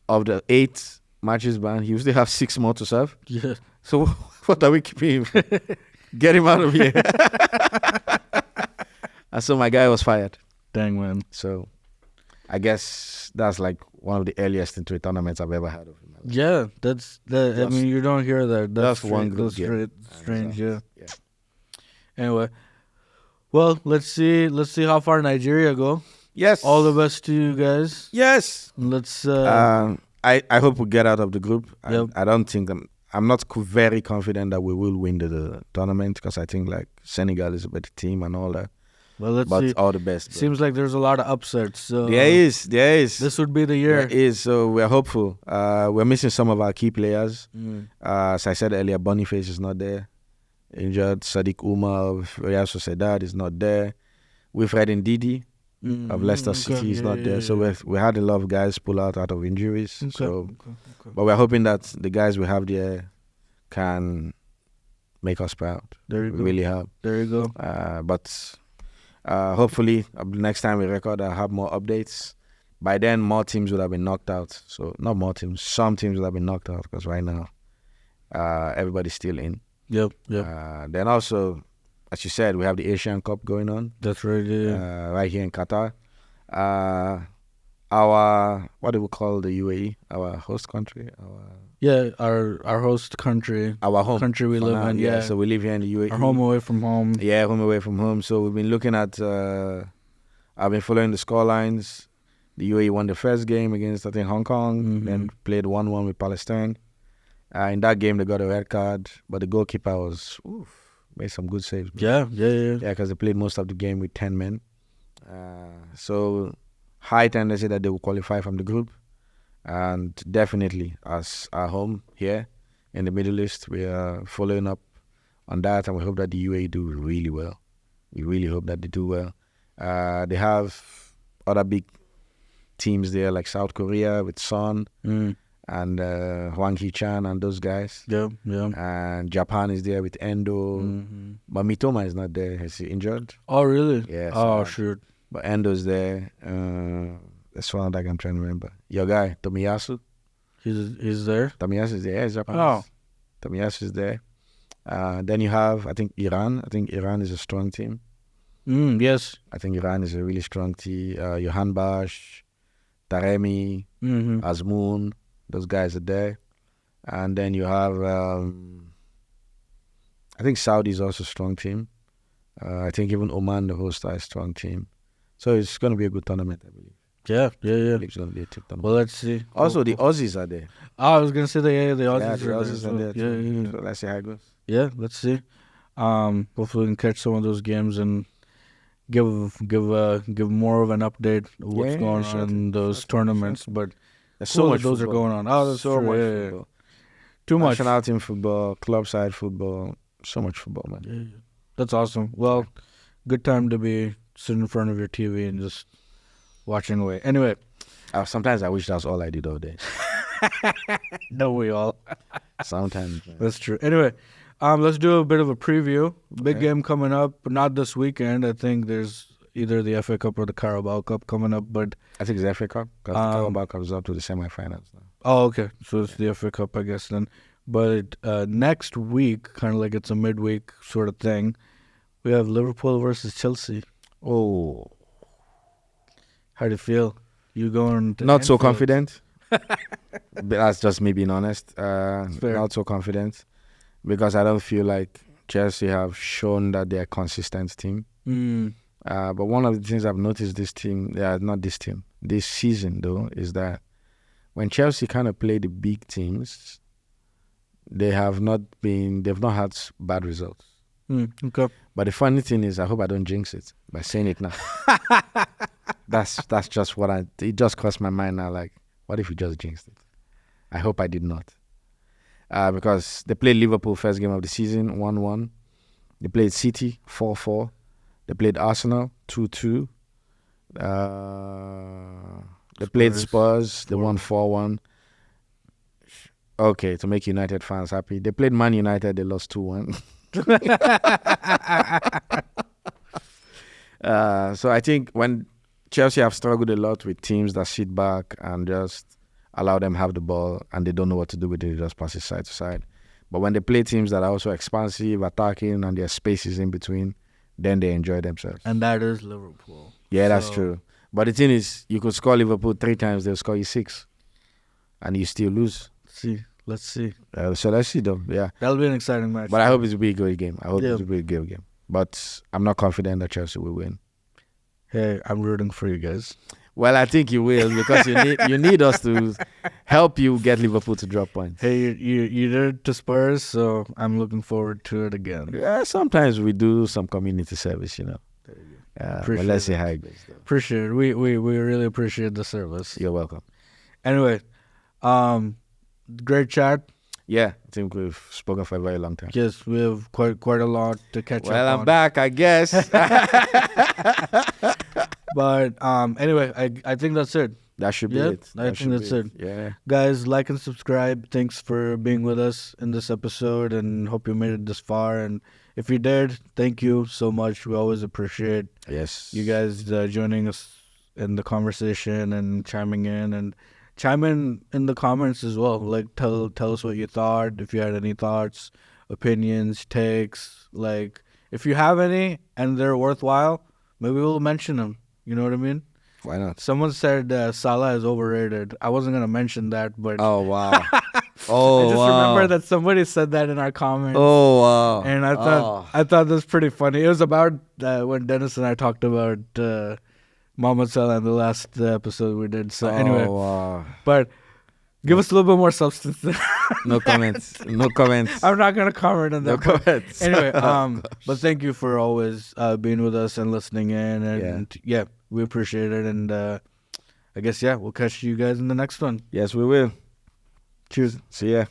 Of the 8 matches banned, he will still have 6 more to serve. Yeah. So what are we keeping him for? Get him out of here." And so my guy was fired. Dang, man. So I guess that's like one of the earliest into a tournament I've ever had of him. Yeah. That's that. I mean, you don't hear that. That's one good game. That's strange. So, Yeah. Anyway, well, let's see how far Nigeria go. Yes. All the best to you guys. Yes. Let's. I hope we get out of the group. Yep. I don't think I'm not very confident that we will win the tournament because I think like Senegal is a better team and all that. Well, let's But see. all the best. Bro. Seems like there's a lot of upsets. So There is. This would be the year. There is. So we're hopeful. We're missing some of our key players. As I said earlier, Boniface is not there. Injured. Sadiq Umar of Real Sociedad is not there. Wilfred Ndidi of Leicester City is not there. So we had a lot of guys pull out of injuries. But we're hoping that the guys we have there can make us proud. There you we go. really have. There you go. But hopefully next time we record, I'll have more updates. By then, more teams would have been knocked out. So not more teams, some teams would have been knocked out because right now, everybody's still in. Yep. Then also, as you said, we have the Asian Cup going on. That's right. Yeah. Right here in Qatar. Our, what do we call the UAE? Our host country? Our host country. Our home. Country we live now, in. Yeah. So we live here in the UAE. Our home away from home. Yeah, home away from home. So we've been looking at, I've been following the score lines. The UAE won the first game against, I think, Hong Kong, then played 1-1 with Palestine. In that game, they got a red card, but the goalkeeper made some good saves. Yeah, Yeah, because they played most of the game with 10 men. So high tendency that they will qualify from the group. And definitely, as our home here in the Middle East, we are following up on that, and we hope that the UAE do really well. We really hope that they do well. They have other big teams there, like South Korea with Son and Hwang Hee-chan and those guys. Yeah. And Japan is there with Endo. But Mitoma is not there. Is he injured? Oh, really? Yeah. Oh, shoot. But Endo's there. That's one that I'm trying to remember. Your guy, Tomiyasu. He's there? Tomiyasu is there. Yeah, he's Japanese. Oh. Tomiyasu is there. Then you have, I think, Iran. I think Iran is a strong team. Yes. I think Iran is a really strong team. Johan Bash, Taremi, Azmoun, those guys are there. And then you have, I think Saudi is also a strong team. I think even Oman, the host, are a strong team. So it's going to be a good tournament, I believe. Yeah. It's going to be a tough tournament. Well, let's see. Also, the Aussies are there. I was going to say the Aussies, Yeah, the Aussies are there too. Yeah. So let's see how it goes. Yeah, let's see. Hopefully we can catch some of those games and give more of an update of what's going on in those tournaments. But there's so much those football. are going on. Oh, that's so true. much Yeah. football. Too much. National team football, club side football, so much football, man. Yeah. That's awesome. Well, good time to be sitting in front of your TV and just watching away. Anyway. Sometimes I wish that's all I did all day. No, we all. Sometimes. Man. That's true. Anyway, let's do a bit of a preview. Big game coming up, but not this weekend. I think there's either the FA Cup or the Carabao Cup coming up. But I think it's the FA Cup because the Carabao Cup is up to the semifinals now. Oh, okay. So it's the FA Cup, I guess then. But next week, kind of like it's a midweek sort of thing, we have Liverpool versus Chelsea. Oh. How do you feel? You going to Not so Anfield? Confident. But that's just me being honest. Not so confident because I don't feel like Chelsea have shown that they're a consistent team. But one of the things I've noticed this season though, is that when Chelsea kind of play the big teams, they've not had bad results. Okay. But the funny thing is, I hope I don't jinx it by saying it now. That's just it just crossed my mind now. Like, what if we just jinxed it? I hope I did not. Because they played Liverpool first game of the season, 1-1. They played City, 4-4. They played Arsenal, 2-2. They played Spurs, they won 4-1. Okay, to make United fans happy. They played Man United, they lost 2-1. So I think when Chelsea have struggled a lot with teams that sit back and just allow them have the ball and they don't know what to do with it, they just pass it side to side. But when they play teams that are also expansive, attacking, and their spaces in between, then they enjoy themselves. And that is Liverpool. Yeah, that's true. But the thing is, you could score Liverpool 3 times, they'll score you 6. And you still lose. Let's see. So let's see though, yeah. That'll be an exciting match. But I hope it will be a good game. But I'm not confident that Chelsea will win. Hey, I'm rooting for you guys. Well, I think you will because you need us to help you get Liverpool to drop points. Hey, you did it to Spurs, so I'm looking forward to it again. Yeah, sometimes we do some community service, you know. There you go. But let's see how it goes. Though. Appreciate it. We really appreciate the service. You're welcome. Anyway, great chat. Yeah, I think we've spoken for a very long time. Yes, we have quite a lot to catch up on. Well, I'm back, I guess. But anyway, I think that's it. That should be it. I think that's it. Yeah. Guys, like and subscribe. Thanks for being with us in this episode and hope you made it this far. And if you did, thank you so much. We always appreciate you guys joining us in the conversation and chiming in. And chime in the comments as well. Like, tell us what you thought, if you had any thoughts, opinions, takes. Like, if you have any and they're worthwhile, maybe we'll mention them. You know what I mean? Why not? Someone said Salah is overrated. I wasn't going to mention that, but... Oh, wow. I just remember that somebody said that in our comments. Oh, wow. And I thought that was pretty funny. It was about when Dennis and I talked about Mohamed Salah in the last episode we did. So anyway, wow. but give us a little bit more substance. No comments. No comments. I'm not gonna comment on No that. But comments. anyway, but thank you for always being with us and listening in, and yeah, we appreciate it. And I guess we'll catch you guys in the next one. Yes, we will. Cheers. See ya.